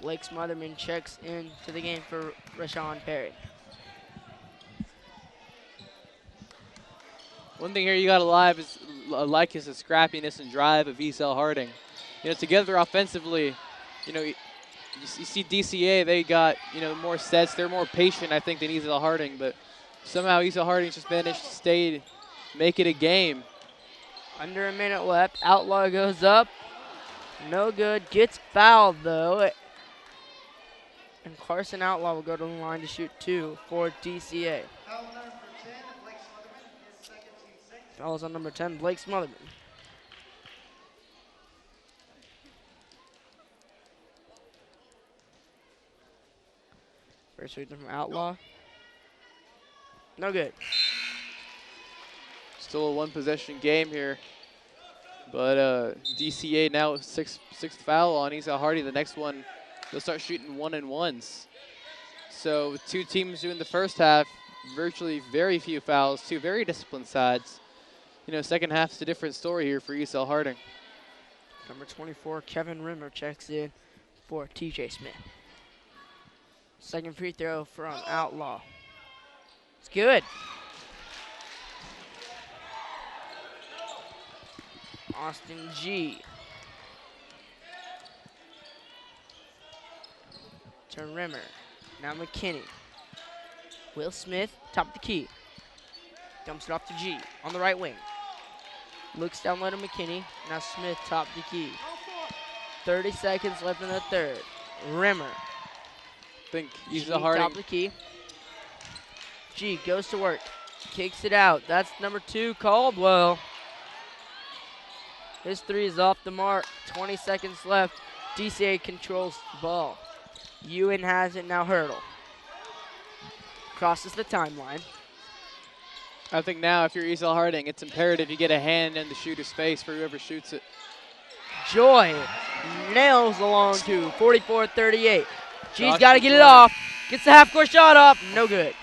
Speaker 2: Blake Smotherman checks into the game for Rashawn Perry.
Speaker 3: One thing here you got to like is the scrappiness and drive of Ezell-Harding. You know, together offensively, you know, you see DCA, they got, you know, more sets. They're more patient, I think, than Ezell-Harding, but somehow Ezell-Harding just managed to make it a game.
Speaker 2: Under a minute left. Outlaw goes up. No good. Gets fouled, though. And Carson Outlaw will go to the line to shoot 2 for DCA. Fouls on number 10, Blake Smotherman. First free throw from Outlaw. No good.
Speaker 3: Still a one-possession game here. But DCA now with sixth foul on Ezell-Harding. The next one, they'll start shooting 1-and-1s. So with two teams doing the first half, virtually very few fouls, two very disciplined sides. You know, second half's a different story here for Ezell-Harding.
Speaker 2: Number 24, Kevin Rimmer checks in for TJ Smith. Second free throw from Outlaw. It's good. Austin G. To Rimmer. Now McKinney. Will Smith, top of the key. Dumps it off to G on the right wing. Looks down low to McKinney. Now Smith, top of the key. 30 seconds left in the third. Rimmer.
Speaker 3: I think
Speaker 2: G,
Speaker 3: Ezell-Harding.
Speaker 2: top of the key. G goes to work. Kicks it out. That's number 2, Caldwell. His 3 is off the mark. 20 seconds left. DCA controls the ball. Ewan has it now. Hurdle. Crosses the timeline.
Speaker 3: I think now if you're Ezell-Harding, it's imperative you get a hand in the shooter's face for whoever shoots it.
Speaker 2: Joy nails the long 2. 44-38. G's got to get it off. Gets the half-court shot up. No good.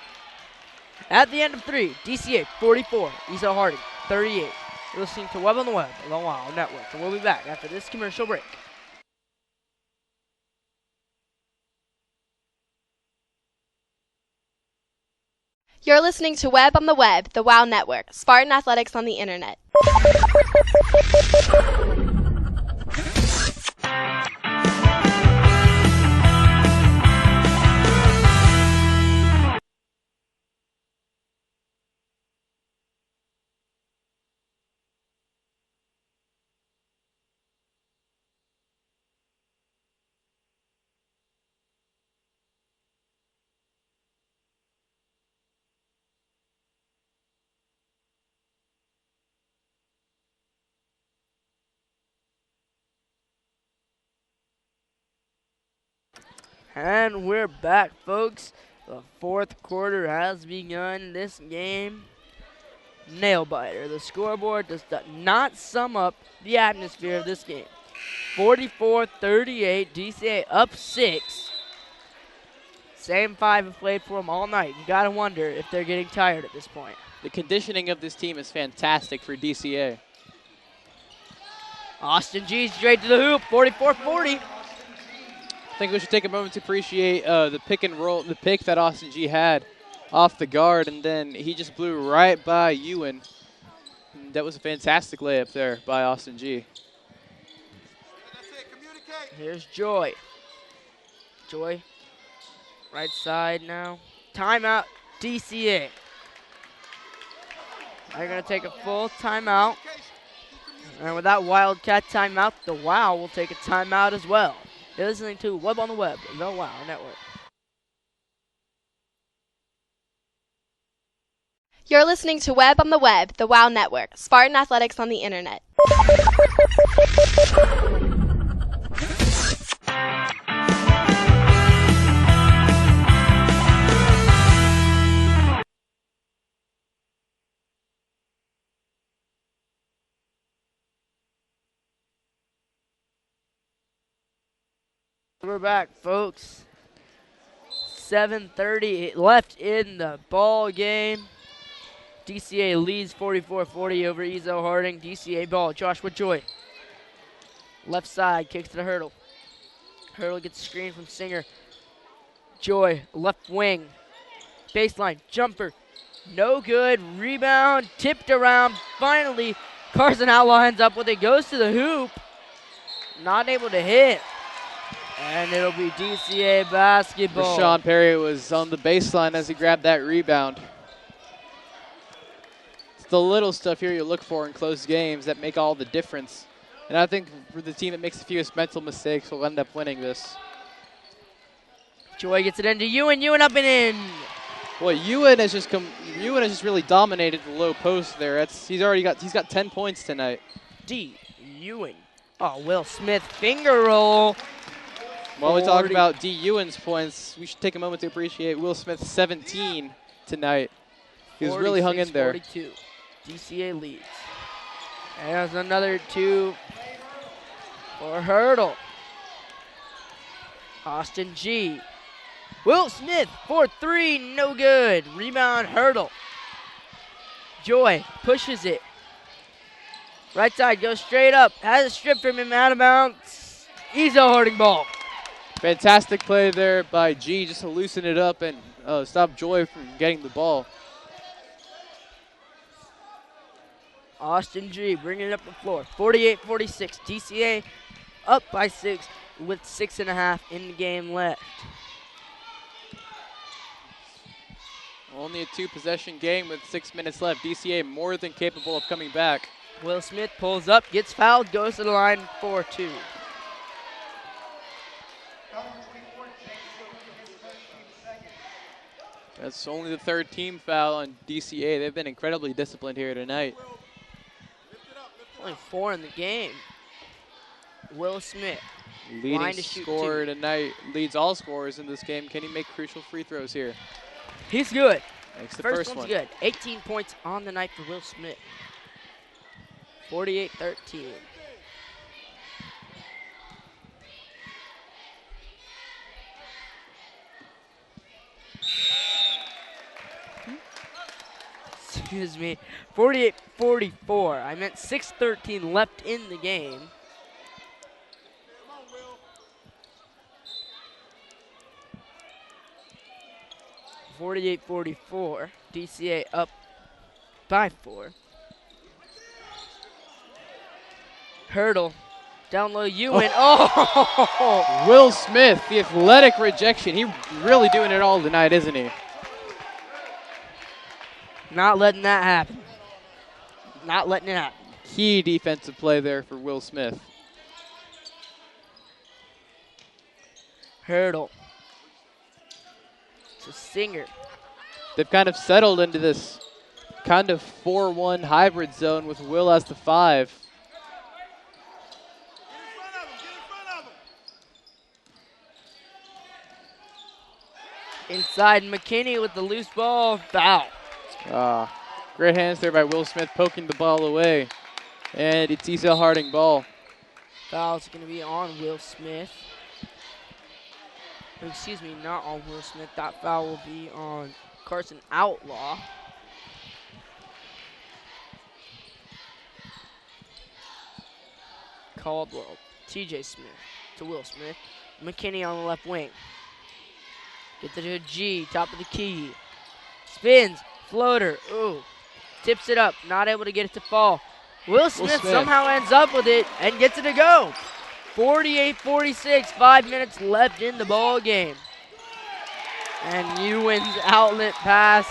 Speaker 2: At the end of 3, DCA 44, Ezell-Harding 38. You're listening to Webb on the Web, the WOW Network, and we'll be back after this commercial break.
Speaker 1: You're listening to Webb on the Web, the WOW Network, Spartan Athletics on the Internet.
Speaker 2: And we're back, folks. The fourth quarter has begun. This game, nail biter. The scoreboard does not sum up the atmosphere of this game. 44-38, DCA up 6. Same 5 have played for them all night. You gotta wonder if they're getting tired at this point.
Speaker 3: The conditioning of this team is fantastic for DCA.
Speaker 2: Austin G straight to the hoop, 44-40.
Speaker 3: I think we should take a moment to appreciate the pick and roll, the pick that Austin G had off the guard, and then he just blew right by Ewan. And that was a fantastic layup there by Austin G.
Speaker 2: Here's Joy. Joy, right side now. Timeout, DCA. They're going to take a full timeout. And with that Wildcat timeout, the WOW will take a timeout as well. You're listening to Webb on the Web, the WOW Network.
Speaker 1: You're listening to Webb on the Web, the WOW Network, Spartan Athletics on the Internet.
Speaker 2: We're back, folks. 7:30 left in the ball game. DCA leads 44-40 over Ezell-Harding. DCA ball, Joshua Joy. Left side, kicks to the Hurdle. Hurdle gets screened from Singer. Joy, left wing. Baseline, jumper. No good. Rebound, tipped around. Finally, Carson Outlaw ends up with it. Goes to the hoop. Not able to hit. And it'll be DCA basketball.
Speaker 3: Rashawn Perry was on the baseline as he grabbed that rebound. the little stuff here you look for in close games that make all the difference. And I think for the team that makes the fewest mental mistakes will end up winning this.
Speaker 2: Joy gets it into Ewan. Ewan up and in.
Speaker 3: Boy, Ewan has just really dominated the low post there. He's got 10 points tonight.
Speaker 2: D. Ewan. Oh, Will Smith finger roll.
Speaker 3: While we talk about D. Ewan's points, we should take a moment to appreciate Will Smith's 17 tonight. He was really hung in there.
Speaker 2: 42. DCA leads. And there's another 2 for Hurdle. Austin G. Will Smith for 3, no good. Rebound Hurdle. Joy pushes it. Right side goes straight up. Has a strip from him out of bounds. Ezell-Harding ball.
Speaker 3: Fantastic play there by G just to loosen it up and stop Joy from getting the ball.
Speaker 2: Austin G bringing it up the floor. 48-46. DCA up by 6 with 6.5 in the game left.
Speaker 3: Only a 2-possession game with 6 minutes left. DCA more than capable of coming back.
Speaker 2: Will Smith pulls up, gets fouled, goes to the line for 2.
Speaker 3: That's only the 3rd team foul on DCA. They've been incredibly disciplined here tonight.
Speaker 2: Only 4 in the game. Will Smith.
Speaker 3: Leading scorer tonight, leads all scorers in this game. Can he make crucial free throws here?
Speaker 2: He's good.
Speaker 3: Makes the
Speaker 2: First
Speaker 3: first
Speaker 2: one's
Speaker 3: one.
Speaker 2: good. 18 points on the night for Will Smith. 48-13. Excuse me. 48-44. I meant 6:13 left in the game. (48-44). DCA up by 4. Hurdle. Down low, Ewan. Oh!
Speaker 3: Will Smith, the athletic rejection. He really doing it all tonight, isn't he?
Speaker 2: Not letting that happen. Not letting it happen.
Speaker 3: Key defensive play there for Will Smith.
Speaker 2: Hurdle. To Singer.
Speaker 3: They've kind of settled into this kind of 4-1 hybrid zone with Will as the 5.
Speaker 2: Inside McKinney with the loose ball. Foul.
Speaker 3: Great hands there by Will Smith poking the ball away. And it's Ezell-Harding ball.
Speaker 2: Foul's going to be on Will Smith. Excuse me, not on Will Smith. That foul will be on Carson Outlaw. Caldwell. TJ Smith to Will Smith. McKinney on the left wing. Gets it to a G, top of the key. Spins, floater, ooh. Tips it up, not able to get it to fall. Will Smith somehow ends up with it and gets it to go. 48-46, 5 minutes left in the ball game. And Ewan's outlet pass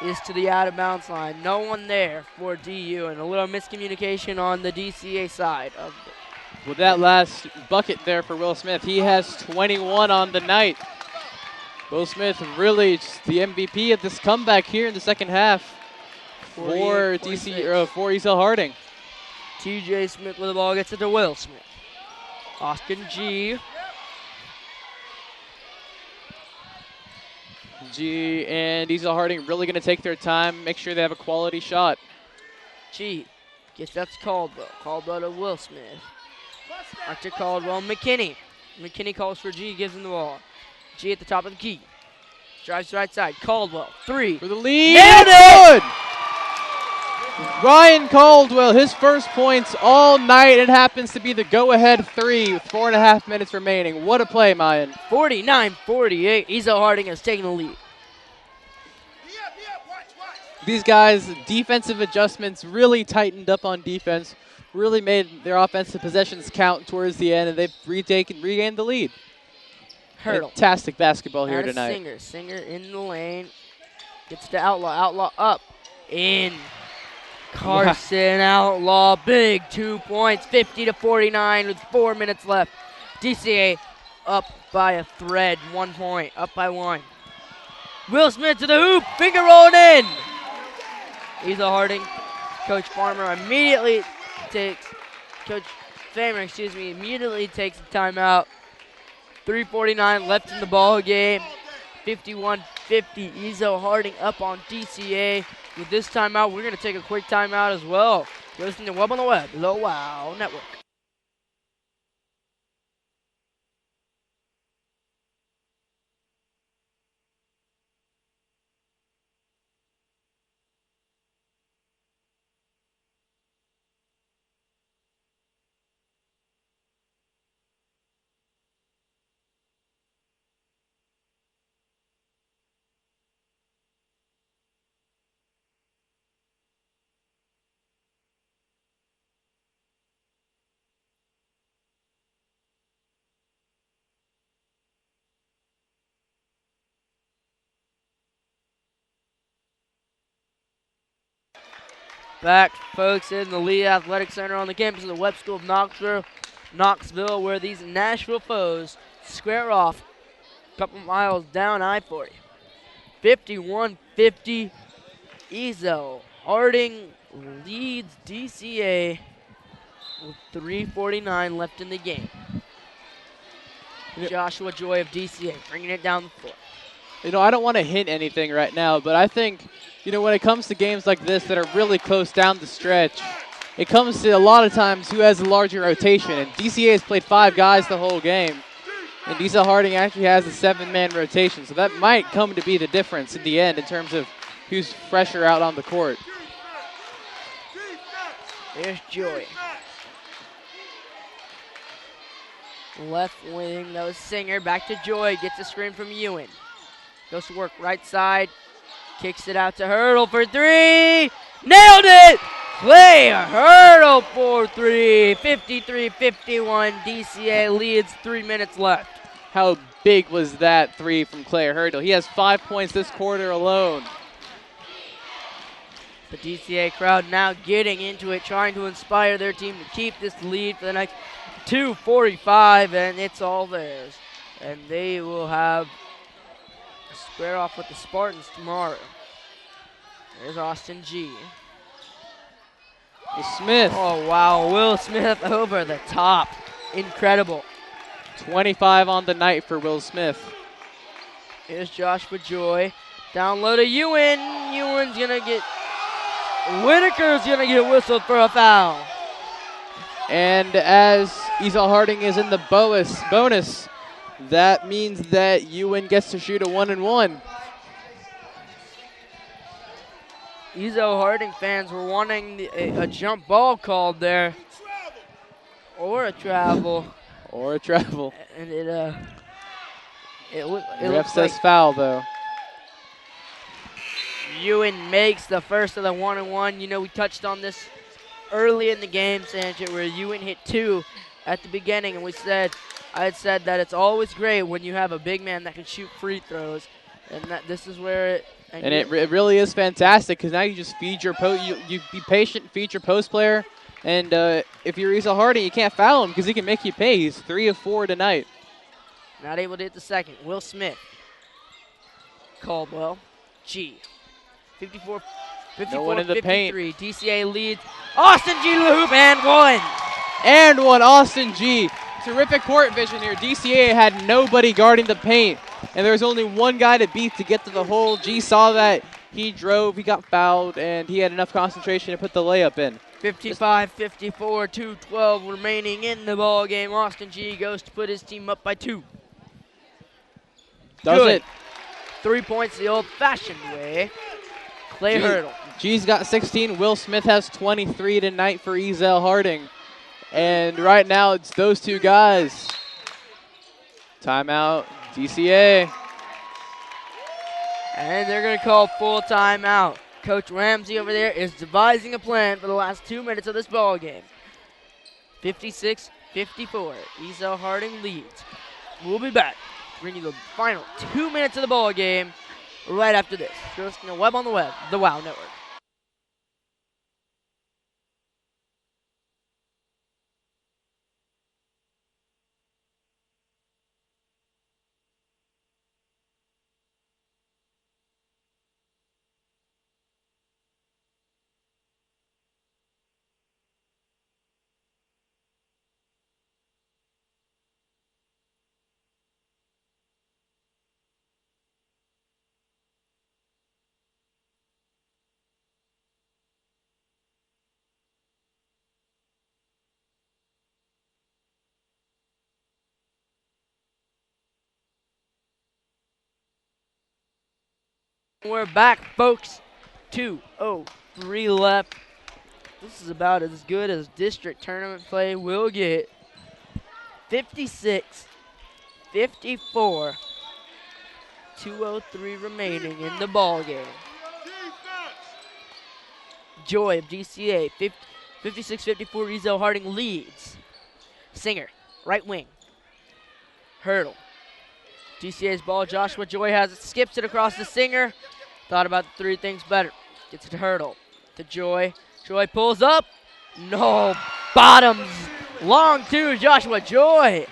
Speaker 2: is to the out-of-bounds line. No one there for DU, and a little miscommunication on the DCA side of it.
Speaker 3: With that last bucket there for Will Smith, he has 21 on the night. Will Smith really just the MVP of this comeback here in the second half for Ezell-Harding.
Speaker 2: TJ Smith with the ball, gets it to Will Smith. Austin G.
Speaker 3: G and Ezell-Harding really going to take their time, make sure they have a quality shot.
Speaker 2: G gets that to Caldwell. Caldwell to Will Smith. Back to Caldwell. McKinney. McKinney calls for G, gives him the ball. G at the top of the key. Drives to right side. Caldwell. 3.
Speaker 3: For the lead.
Speaker 2: Nailed it!
Speaker 3: Good! Ryan Caldwell, his first points all night. It happens to be the go-ahead 3 with 4.5 minutes remaining. What a play, Mayan.
Speaker 2: 49-48. Ezell-Harding has taken the lead.
Speaker 3: These guys, defensive adjustments, really tightened up on defense, really made their offensive possessions count towards the end, and they've regained the lead.
Speaker 2: Hurdle.
Speaker 3: Fantastic basketball here
Speaker 2: Out of
Speaker 3: tonight.
Speaker 2: Singer in the lane. Gets to Outlaw. Outlaw up. in. Carson Outlaw, big 2 points, 50-49 with 4 minutes left. DCA up by a thread, 1 point, up by 1. Will Smith to the hoop, finger rolling in. Ezell-Harding, Coach Famer immediately takes the timeout. 3:49 left in the ball game. 51-50, Ezell-Harding up on DCA. With this timeout, we're going to take a quick timeout as well. You're listening to Webb on the Web, the WOW Network. Back, folks, in the Lee Athletic Center on the campus of the Webb School of Knoxville, where these Nashville foes square off a couple miles down I-40. 51-50, Ezell-Harding leads DCA with 3:49 left in the game. Joshua Joy of DCA bringing it down the floor.
Speaker 3: You know, I don't want to hint anything right now, but I think, you know, when it comes to games like this that are really close down the stretch, it comes to a lot of times who has a larger rotation. And DCA has played 5 guys the whole game, and Ezell-Harding actually has a 7-man rotation. So that might come to be the difference in the end in terms of who's fresher out on the court.
Speaker 2: There's Joy. Left wing, that was Singer. Back to Joy, gets a screen from Ewan. Goes to work right side, kicks it out to Hurdle for 3. Nailed it! Clay Hurdle for 3. 53-51, DCA leads, 3 minutes left.
Speaker 3: How big was that 3 from Clay Hurdle? He has 5 points this quarter alone.
Speaker 2: The DCA crowd now getting into it, trying to inspire their team to keep this lead for the next 2:45, and it's all theirs. And they will have a square off with the Spartans tomorrow. There's Austin G.
Speaker 3: Smith.
Speaker 2: Oh, wow. Will Smith over the top. Incredible.
Speaker 3: 25 on the night for Will Smith.
Speaker 2: Here's Joshua Joy. Down low to Ewan. Ewan's going to get... Whitaker's going to get whistled for a foul.
Speaker 3: And as Ezell-Harding is in the bonus, that means that Ewan gets to shoot a 1-and-1.
Speaker 2: Ezell-Harding fans were wanting a jump ball called there. Or a travel.
Speaker 3: Or a travel.
Speaker 2: And it
Speaker 3: Ref
Speaker 2: looks
Speaker 3: says
Speaker 2: like
Speaker 3: foul, though.
Speaker 2: Ewan makes the first of the 1-and-1. You know, we touched on this early in the game, Sanchez, where Ewan hit 2 at the beginning, and I had said that it's always great when you have a big man that can shoot free throws, and that this is where it.
Speaker 3: And it really is fantastic because now you just feed your you be patient, feed your post player, and if you're Ezell-Harding, you can't foul him because he can make you pay. He's 3 of 4 tonight.
Speaker 2: Not able to hit the second. Will Smith. Caldwell. G. 54.
Speaker 3: No one in the paint.
Speaker 2: DCA leads. Austin G to the hoop and 1.
Speaker 3: And 1, Austin G. Terrific court vision here. DCA had nobody guarding the paint, and there was only one guy to beat to get to the hole. G saw that. He drove, he got fouled, and he had enough concentration to put the layup in.
Speaker 2: 55-54, 2:12 remaining in the ball game. Austin G goes to put his team up by 2.
Speaker 3: Does
Speaker 2: Good.
Speaker 3: it.
Speaker 2: 3 points the old-fashioned way. Clay Hurdle.
Speaker 3: G's got 16. Will Smith has 23 tonight for Ezell-Harding. And right now, it's those 2 guys. Timeout, DCA.
Speaker 2: And they're going to call full timeout. Coach Ramsey over there is devising a plan for the last 2 minutes of this ball game. 56-54, Ezell-Harding leads. We'll be back, bringing you the final 2 minutes of the ball game right after this. You're listening to Webb on the Web, the WOW Network. We're back, folks. 2:03 left. This is about as good as district tournament play will get. 56-54. 2:03 remaining in the ball game. Joy of DCA, 56-54. Ezell-Harding leads. Singer, right wing. Hurdle. DCA's ball. Joshua Joy has it. Skips it across to Singer. Thought about the three things better. Gets it to Hurdle. To Joy. Joy pulls up. No. Bottoms. Long two. Joshua Joy.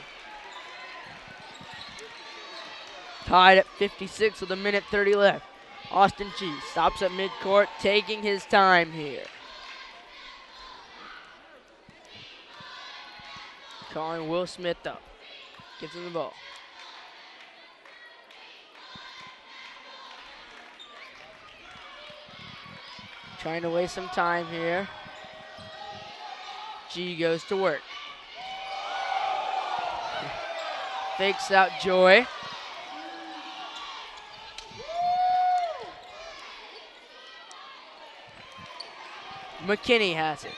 Speaker 2: Tied at 56 with 1:30 left. Austin G stops at midcourt, taking his time here. Calling Will Smith up. Gives him the ball. Trying to waste some time here. G goes to work. Fakes out Joy. McKinney has it.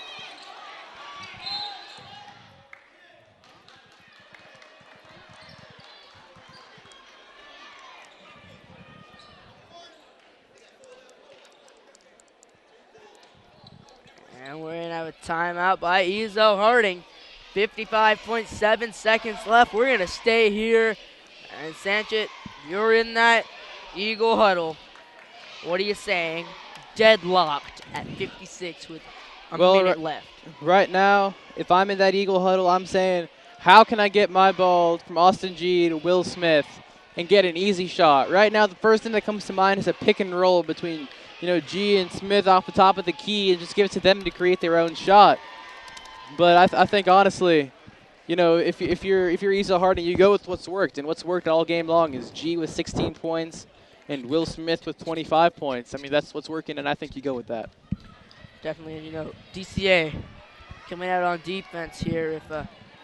Speaker 2: And we're going to have a timeout by Ezell-Harding. 55.7 seconds left. We're going to stay here. And Sanchez, you're in that Eagle huddle. What are you saying? Deadlocked at 56 with a minute left.
Speaker 3: Right now, if I'm in that Eagle huddle, I'm saying, how can I get my ball from Austin G to Will Smith and get an easy shot? Right now, the first thing that comes to mind is a pick and roll between, G and Smith off the top of the key and just give it to them to create their own shot. But I think honestly, if you're Ezell-Harding, you go with what's worked, and what's worked all game long is G with 16 points and Will Smith with 25 points. I mean, that's what's working, and I think you go with that.
Speaker 2: Definitely, DCA coming out on defense here. If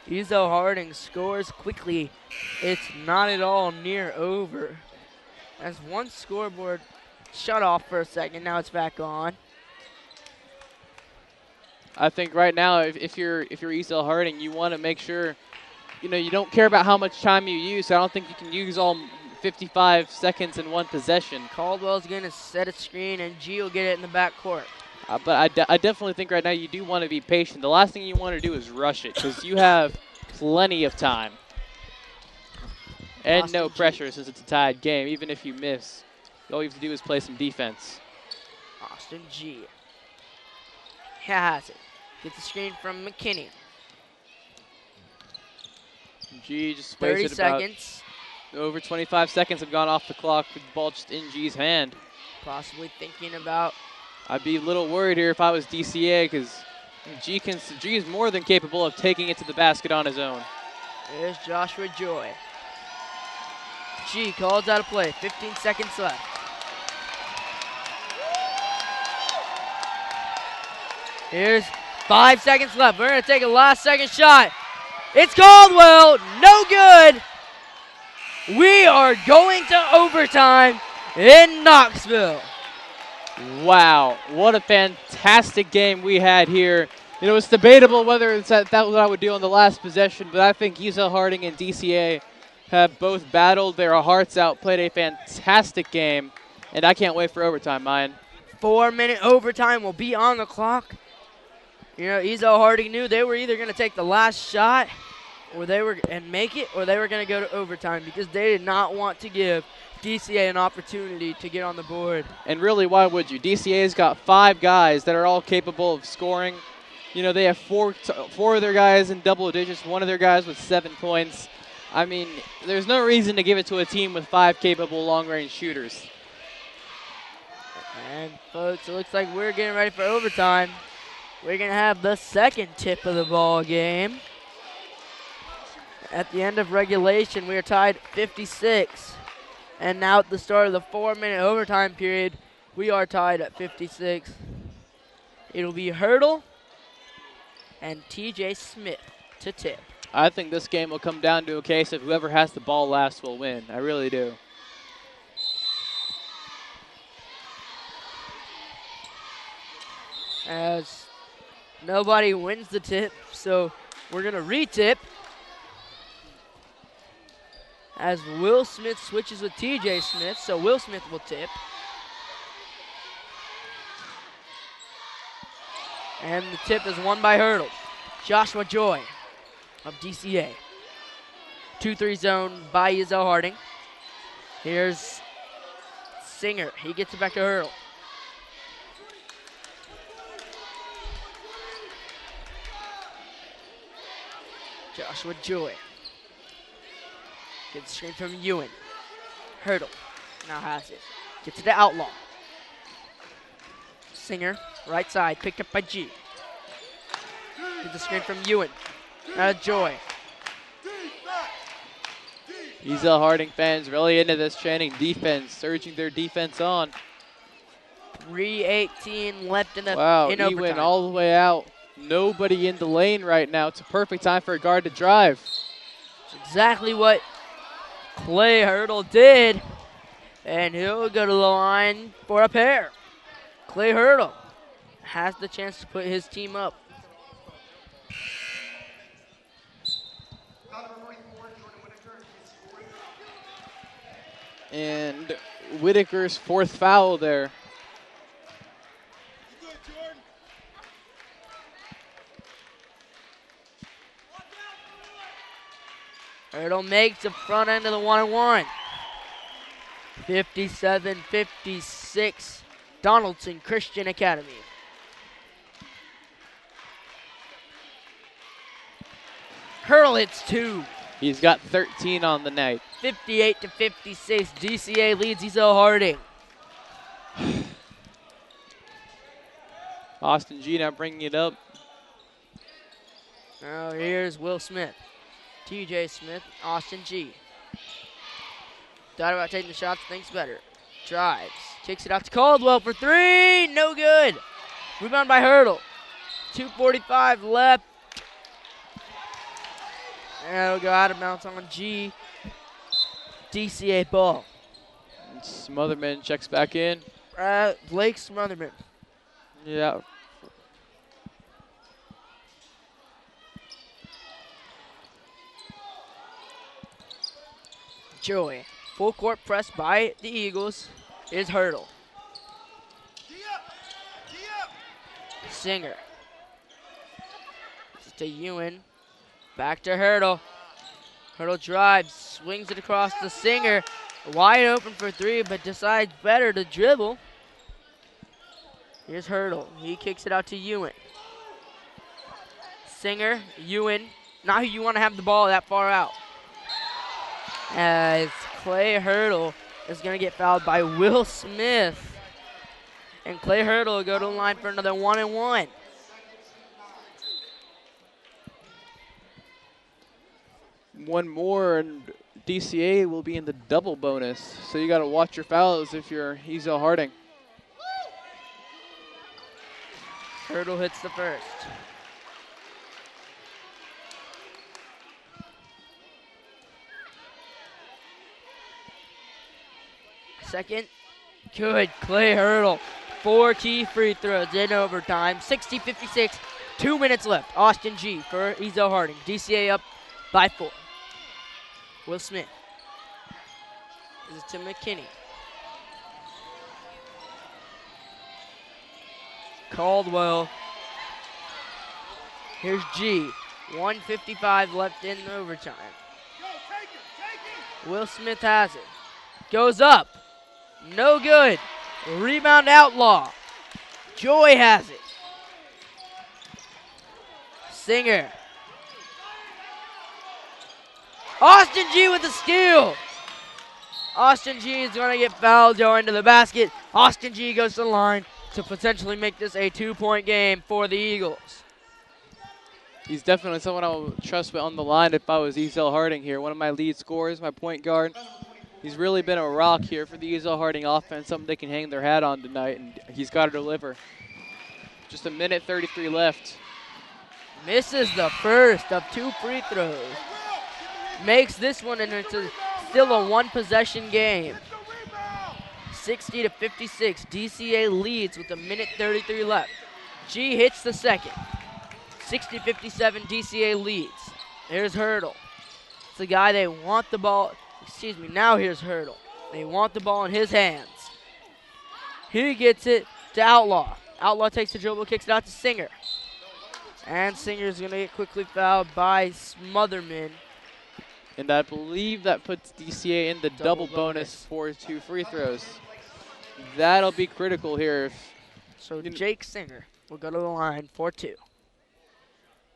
Speaker 2: Ezell-Harding scores quickly, it's not at all near over. As one scoreboard shut off for a second, now it's back on.
Speaker 3: I think right now, if you're Ezell-Harding, you want to make sure, you don't care about how much time you use. So I don't think you can use all 55 seconds in one possession.
Speaker 2: Caldwell's going to set a screen, and G will get it in the back court.
Speaker 3: But I definitely think right now you do want to be patient. The last thing you want to do is rush it because you have plenty of time. And no pressure since it's a tied game. Even if you miss, all you have to do is play some defense.
Speaker 2: Austin G has it. Gets the screen from McKinney.
Speaker 3: G just
Speaker 2: 30
Speaker 3: wasted
Speaker 2: seconds.
Speaker 3: About over 25 seconds have gone off the clock with the ball just in G's hand.
Speaker 2: Possibly thinking about.
Speaker 3: I'd be a little worried here if I was DCA because G is more than capable of taking it to the basket on his own.
Speaker 2: There's Joshua Joy. G calls out a play. 15 seconds left. Here's 5 seconds left. We're going to take a last second shot. It's Caldwell. No good. We are going to overtime in Knoxville.
Speaker 3: Wow, what a fantastic game we had here. It's debatable whether it's that what I would do on the last possession, but I think Ezell-Harding and DCA have both battled their hearts out, played a fantastic game, and I can't wait for overtime, Mayan.
Speaker 2: 4-minute overtime will be on the clock. Ezell-Harding knew they were either going to take the last shot and make it, or they were going to go to overtime because they did not want to give DCA an opportunity to get on the board.
Speaker 3: And really, why would you? DCA's got 5 guys that are all capable of scoring. They have 4 of their guys in double digits, 1 of their guys with 7 points. I mean, there's no reason to give it to a team with 5 capable long-range shooters.
Speaker 2: And, folks, it looks like we're getting ready for overtime. We're going to have the second tip of the ball game. At the end of regulation, we are tied 56. And now at the start of the 4-minute overtime period, we are tied at 56. It'll be Hurdle and TJ Smith to tip.
Speaker 3: I think this game will come down to a case of whoever has the ball last will win. I really do.
Speaker 2: as nobody wins the tip, so we're going to re-tip as Will Smith switches with TJ Smith, so Will Smith will tip. And the tip is won by Hurdle. Joshua Joy of DCA. 2-3 zone by Ezell-Harding. Here's Singer. He gets it back to Hurdle. Joshua Joy. Gets the screen from Ewan. Hurdle now has it. Gets it to Outlaw. Singer, right side, picked up by G. Gets the screen from Ewan. Now Joy.
Speaker 3: Ezell-Harding fans really into this chanting defense, surging their defense on.
Speaker 2: 3:18 left in the
Speaker 3: Wow,
Speaker 2: in
Speaker 3: he
Speaker 2: overtime.
Speaker 3: went all the way out. Nobody in the lane right now. It's a perfect time for a guard to drive.
Speaker 2: It's exactly what Clay Hurdle did, and he'll go to the line for a pair. Clay Hurdle has the chance to put his team up.
Speaker 3: And Whitaker's fourth foul there.
Speaker 4: You good, Jordan?
Speaker 2: Hurdle makes the front end of the 1-and-1. 57-56, Donelson Christian Academy. Hurdle hits two.
Speaker 3: He's got 13 on the night.
Speaker 2: 58-56, DCA leads Ezell-Harding.
Speaker 3: Austin G now bringing it up.
Speaker 2: Now here's Will Smith. TJ Smith, Austin G. Thought about taking the shots, thinks better. Drives, kicks it out to Caldwell for three, no good. Rebound by Hurdle. 2:45 left. And it'll go out of bounds on G. DCA ball.
Speaker 3: And Smotherman checks back in.
Speaker 2: Blake Smotherman.
Speaker 3: Yeah.
Speaker 2: Joy. Full court press by the Eagles is Hurdle.
Speaker 4: Gee up! Gee up!
Speaker 2: Singer. This is to Ewan. Back to Hurdle. Hurdle drives, swings it across to Singer. Wide open for three, but decides better to dribble. Here's Hurdle. He kicks it out to Ewan. Singer, Ewan. Not who you want to have the ball that far out. As Clay Hurdle is going to get fouled by Will Smith. And Clay Hurdle will go to the line for another 1-and-1.
Speaker 3: One more and DCA will be in the double bonus. So you got to watch your fouls if you're Ezell-Harding.
Speaker 2: Hurdle hits the first. Second, good, Clay Hurdle. 4 key free throws in overtime. 60-56, 2 minutes left. Austin G for Ezell-Harding. DCA up by 4. Will Smith. This is to McKinney. Caldwell. Here's G. 1:55 left in overtime.
Speaker 4: Go, take it! Take it!
Speaker 2: Will Smith has it. Goes up. No good. Rebound Outlaw. Joy has it. Singer. Austin G with the steal. Austin G is going to get fouled going to the basket. Austin G goes to the line to potentially make this a 2-point game for the Eagles.
Speaker 3: He's definitely someone I would trust on the line if I was Ezell-Harding here. One of my lead scorers, my point guard. He's really been a rock here for the Ezell-Harding offense, something they can hang their hat on tonight, and he's got to deliver. Just a minute 33 left.
Speaker 2: Misses the first of 2 free throws. Makes this one into still a 1-possession game. 60-56. DCA leads with a minute 33 left. G hits the second. 60-57, DCA leads. Here's Hurdle. It's the guy they want the ball. Excuse me, now here's Hurdle. They want the ball in his hands. He gets it to Outlaw. Outlaw takes the dribble, kicks it out to Singer. And Singer's going to get quickly fouled by Smotherman.
Speaker 3: And I believe that puts DCA in the double bonus for 2 free throws. That'll be critical here.
Speaker 2: So Jake Singer will go to the line for 2.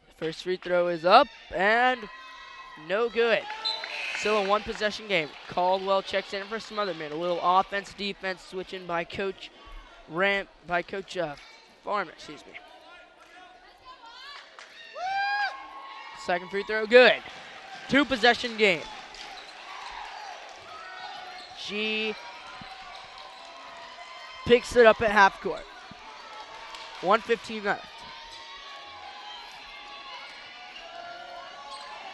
Speaker 2: The first free throw is up and no good. Still a 1-possession game. Caldwell checks in for Smotherman. A little offense, defense switching by Coach Farmer, excuse me. Second free throw, good. 2-possession game. G picks it up at half court. 1:15 left.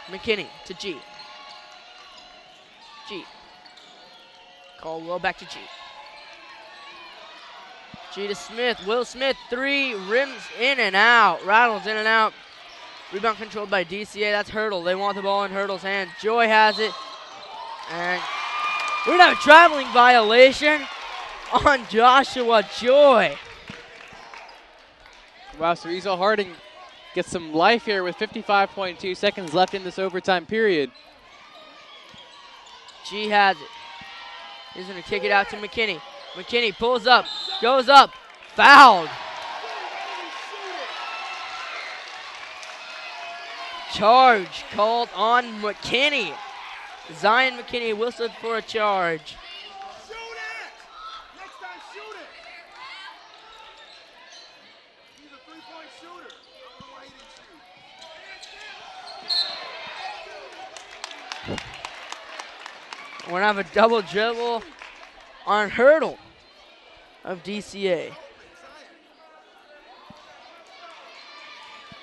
Speaker 2: McKinney to G. G. Caldwell back to G. G to Smith. Will Smith, 3, rims in and out. Rattles in and out. Rebound controlled by DCA. That's Hurdle. They want the ball in Hurdle's hand. Joy has it. And we're going to have a traveling violation on Joshua Joy.
Speaker 3: Wow, so Ezell-Harding gets some life here with 55.2 seconds left in this overtime period.
Speaker 2: G has it. He's going to kick it out to McKinney. McKinney pulls up, goes up, fouled. Charge called on McKinney. Zion McKinney whistled for a charge.
Speaker 4: Shoot it! Next time, shoot it! He's a three-point shooter. I don't know why he didn't shoot.
Speaker 2: We're going to have a double dribble on Hurdle of DCA.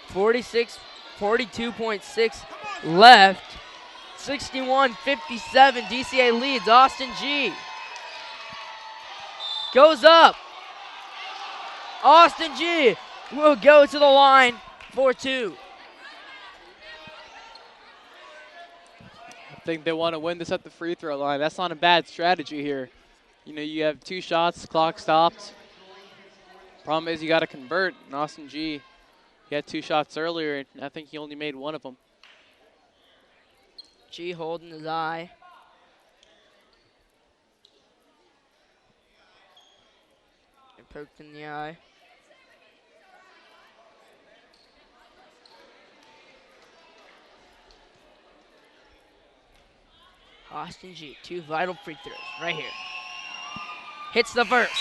Speaker 2: 42.6 left. 61-57, DCA leads. Austin G goes up. Austin G will go to the line for 2.
Speaker 3: I think they want to win this at the free throw line. That's not a bad strategy here. You know, you have 2 shots, clock stopped. Problem is you got to convert. And Austin G, he had 2 shots earlier, and I think he only made 1 of them.
Speaker 2: G holding his eye. And poked in the eye. Austin G, 2 vital free throws right here. Hits the first.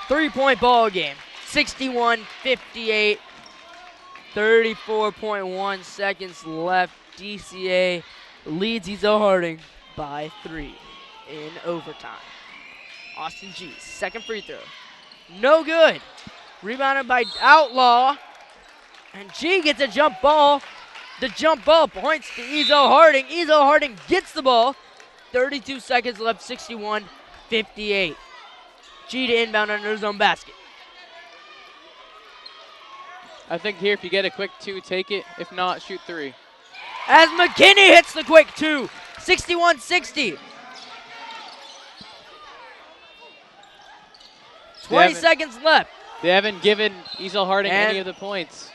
Speaker 2: 3-point ball game. 61-58. 34.1 seconds left. DCA leads Ezell-Harding by 3 in overtime. Austin G, second free throw. No good. Rebounded by Outlaw. And G gets a jump ball. The jump ball points to Ezell-Harding. Ezell-Harding gets the ball. 32 seconds left, 61-58. G to inbound under his own basket.
Speaker 3: I think here if you get a quick 2, take it. If not, shoot 3.
Speaker 2: As McKinney hits the quick 2, 61-60. 20 seconds left.
Speaker 3: They haven't given Ezell-Harding any of the points.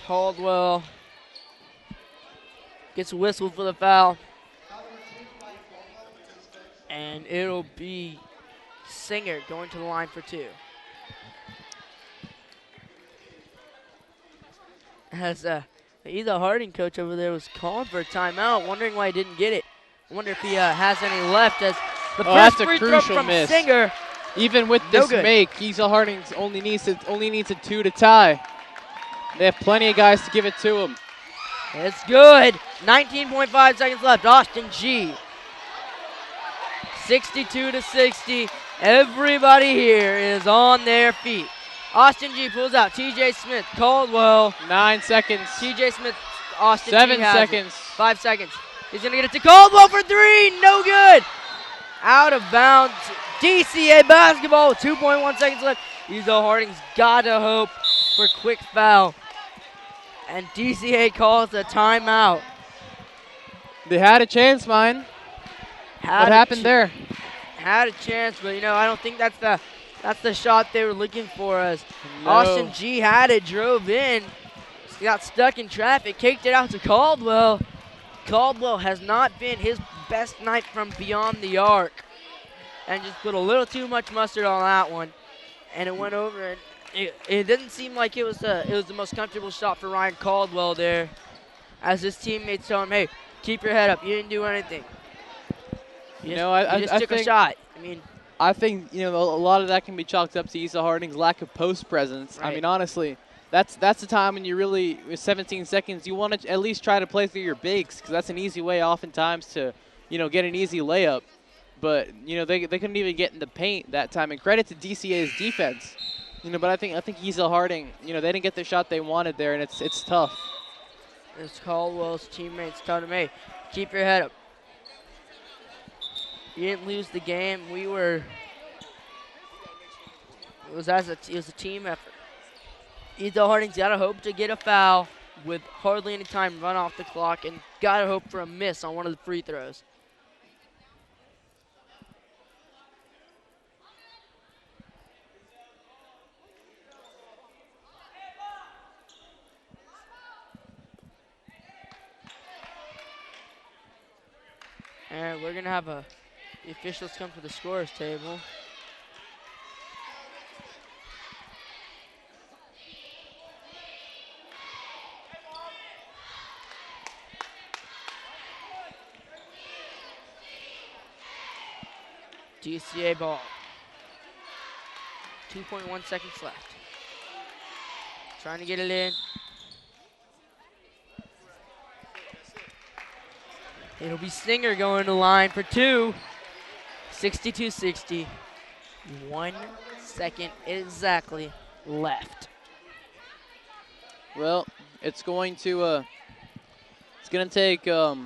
Speaker 2: Caldwell gets whistled for the foul. And it'll be Singer going to the line for 2. As the Ezell-Harding coach over there was calling for a timeout, wondering why he didn't get it. I wonder if he has any left, as the first free throw from
Speaker 3: miss.
Speaker 2: Singer.
Speaker 3: Even with this make, Ezell-Harding only needs a 2 to tie. They have plenty of guys to give it to him.
Speaker 2: It's good. 19.5 seconds left. Austin G. 62-60. Everybody here is on their feet. Austin G pulls out. TJ Smith, Caldwell.
Speaker 3: 9 seconds.
Speaker 2: TJ Smith, Austin
Speaker 3: 7
Speaker 2: G has
Speaker 3: seconds.
Speaker 2: it. 5 seconds. He's going to get it to Caldwell for 3. No good. Out of bounds. DCA basketball with 2.1 seconds left. Ezell-Harding's got to hope for quick foul. And DCA calls a timeout.
Speaker 3: They had a chance, mine. What happened there?
Speaker 2: Had a chance, but I don't think that's the shot they were looking for. Us.
Speaker 3: No.
Speaker 2: Austin G had it, drove in, got stuck in traffic, kicked it out to Caldwell. Caldwell has not been his best night from beyond the arc, and just put a little too much mustard on that one, and it went over. And it didn't seem like it was the most comfortable shot for Ryan Caldwell there, as his teammates told him, "Hey, keep your head up. You didn't do anything. You just took a shot."
Speaker 3: I think a lot of that can be chalked up to Ezell-Harding's lack of post presence.
Speaker 2: Right.
Speaker 3: I mean, honestly, that's the time when you really, with 17 seconds, you want to at least try to play through your bigs, because that's an easy way oftentimes to get an easy layup. But they couldn't even get in the paint that time. And credit to DCA's defense. But I think Ezell-Harding, they didn't get the shot they wanted there, and it's tough.
Speaker 2: It's Caldwell's teammates told him, "Hey, keep your head up. You didn't lose the game. It was a team effort." Ezell-Harding's got to hope to get a foul with hardly any time run off the clock, and got to hope for a miss on one of the free throws. And we're going to have the officials come to the scorer's table. DCA ball. 2.1 seconds left. Trying to get it in. It'll be Singer going to line for two. 62-60. 1 second exactly left.
Speaker 3: Well, it's going to take a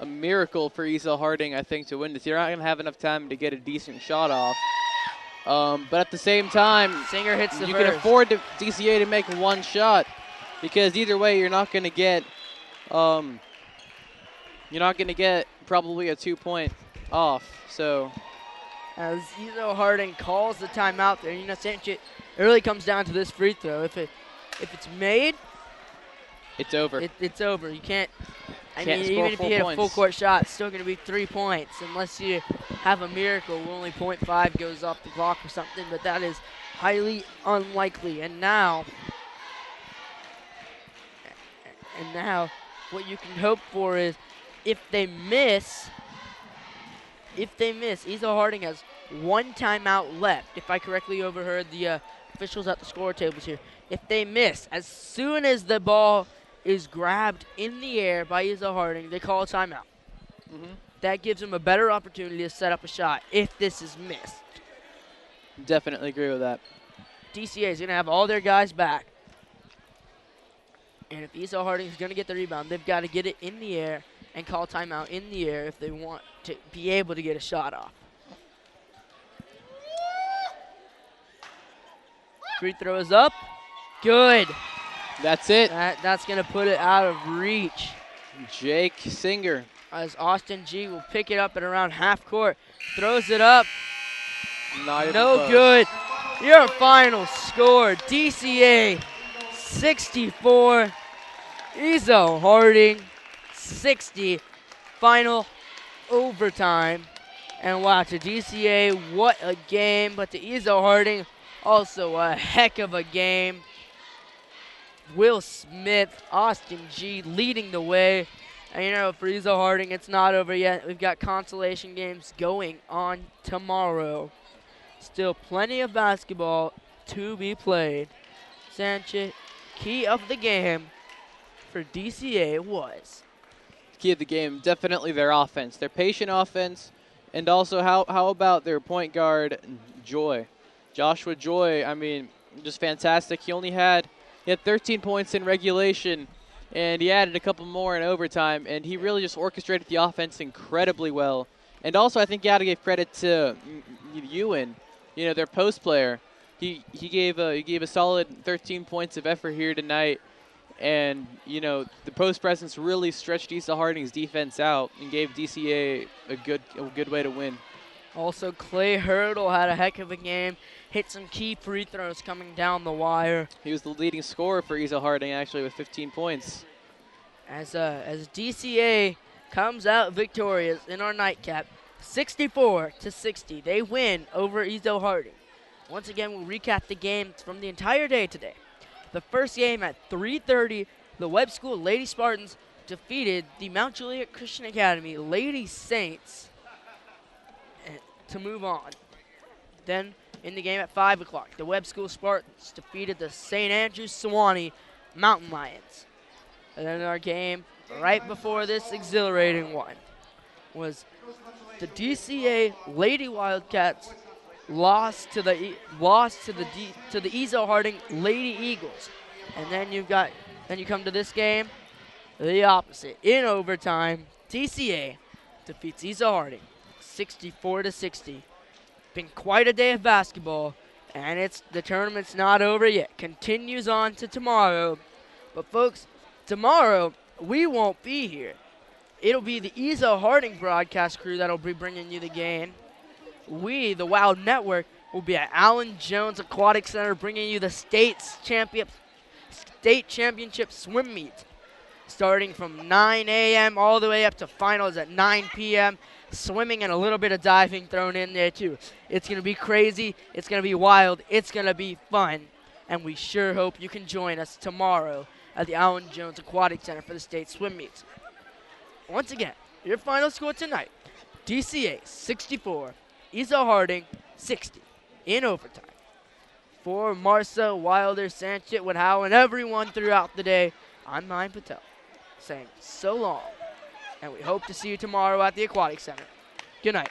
Speaker 3: miracle for Ezell-Harding, I think, to win this. You're not going to have enough time to get a decent shot off. But at the same time,
Speaker 2: Singer hits the
Speaker 3: you
Speaker 2: first.
Speaker 3: can afford DCA to make one shot, because either way, you're not going to get probably a 2-point off. So
Speaker 2: as Ezell-Harding calls the timeout there, it really comes down to this free throw. If it's made,
Speaker 3: it's over.
Speaker 2: It's over. You can't.
Speaker 3: Can't
Speaker 2: even if you
Speaker 3: score
Speaker 2: hit
Speaker 3: 4
Speaker 2: a full court shot, it's still going to be 3 points unless you have a miracle where only 0.5 goes off the clock or something. But that is highly unlikely. And now, what you can hope for is if they miss, Ezell-Harding has 1 timeout left. If I correctly overheard the officials at the score tables here, if they miss, as soon as the ball is grabbed in the air by Ezell-Harding, they call a timeout. That gives them a better opportunity to set up a shot if this is missed.
Speaker 3: Definitely agree with that.
Speaker 2: DCA is going to have all their guys back. And if Ezell-Harding is going to get the rebound, they've got to get it in the air and call timeout in the air if they want to be able to get a shot off. Free throw is up. Good.
Speaker 3: That's it.
Speaker 2: That's going to put it out of reach.
Speaker 3: Jake Singer.
Speaker 2: As Austin G will pick it up at around half court. Throws it up. No good. Your final score, DCA 64. Ezell-Harding 60. Final overtime. And wow, to DCA, what a game. But to Ezell-Harding, also a heck of a game. Will Smith, Austin G leading the way. And for Ezell-Harding, it's not over yet. We've got consolation games going on tomorrow. Still plenty of basketball to be played. Sanchez, key of the game for DCA was?
Speaker 3: Key of the game, definitely their offense. Their patient offense, and also how about their point guard, Joy. Joshua Joy, just fantastic. He had 13 points in regulation, and he added a couple more in overtime, and he really just orchestrated the offense incredibly well. And also, I think you got to give credit to Ewan, their post player. He gave a solid 13 points of effort here tonight, and the post presence really stretched Ezell-Harding's defense out and gave DCA a good way to win.
Speaker 2: Also, Clay Hurdle had a heck of a game, hit some key free throws coming down the wire.
Speaker 3: He was the leading scorer for Ezell-Harding actually with 15 points.
Speaker 2: As DCA comes out victorious in our nightcap, 64-60. They win over Ezell-Harding. Once again, we'll recap the games from the entire day today. The first game at 3:30, the Webb School Lady Spartans defeated the Mount Juliet Christian Academy Lady Saints to move on. Then in the game at 5 o'clock, the Webb School Spartans defeated the St. Andrews Sewanee Mountain Lions. And then our game right before this exhilarating one was the DCA Lady Wildcats lost to the Ezell-Harding Lady Eagles. And then you come to this game, the opposite. In overtime, DCA defeats Ezell-Harding 64-60. Been quite a day of basketball, and the tournament's not over yet. Continues on to tomorrow. But folks, tomorrow we won't be here. It'll be the Ezell-Harding broadcast crew that'll be bringing you the game. We, the WOW Network, will be at Allen Jones Aquatic Center bringing you the state championship swim meet, starting from 9 a.m. all the way up to finals at 9 p.m. Swimming and a little bit of diving thrown in there too. It's going to be crazy. It's going to be wild. It's going to be fun. And we sure hope you can join us tomorrow at the Allen Jones Aquatic Center for the state swim meets. Once again, your final score tonight, DCA 64, Ezell-Harding 60 in overtime. For Marsa, Wilder, Sanchit, Woodhow, and everyone throughout the day, I'm Ryan Patel saying so long, and we hope to see you tomorrow at the Aquatic Center. Good night.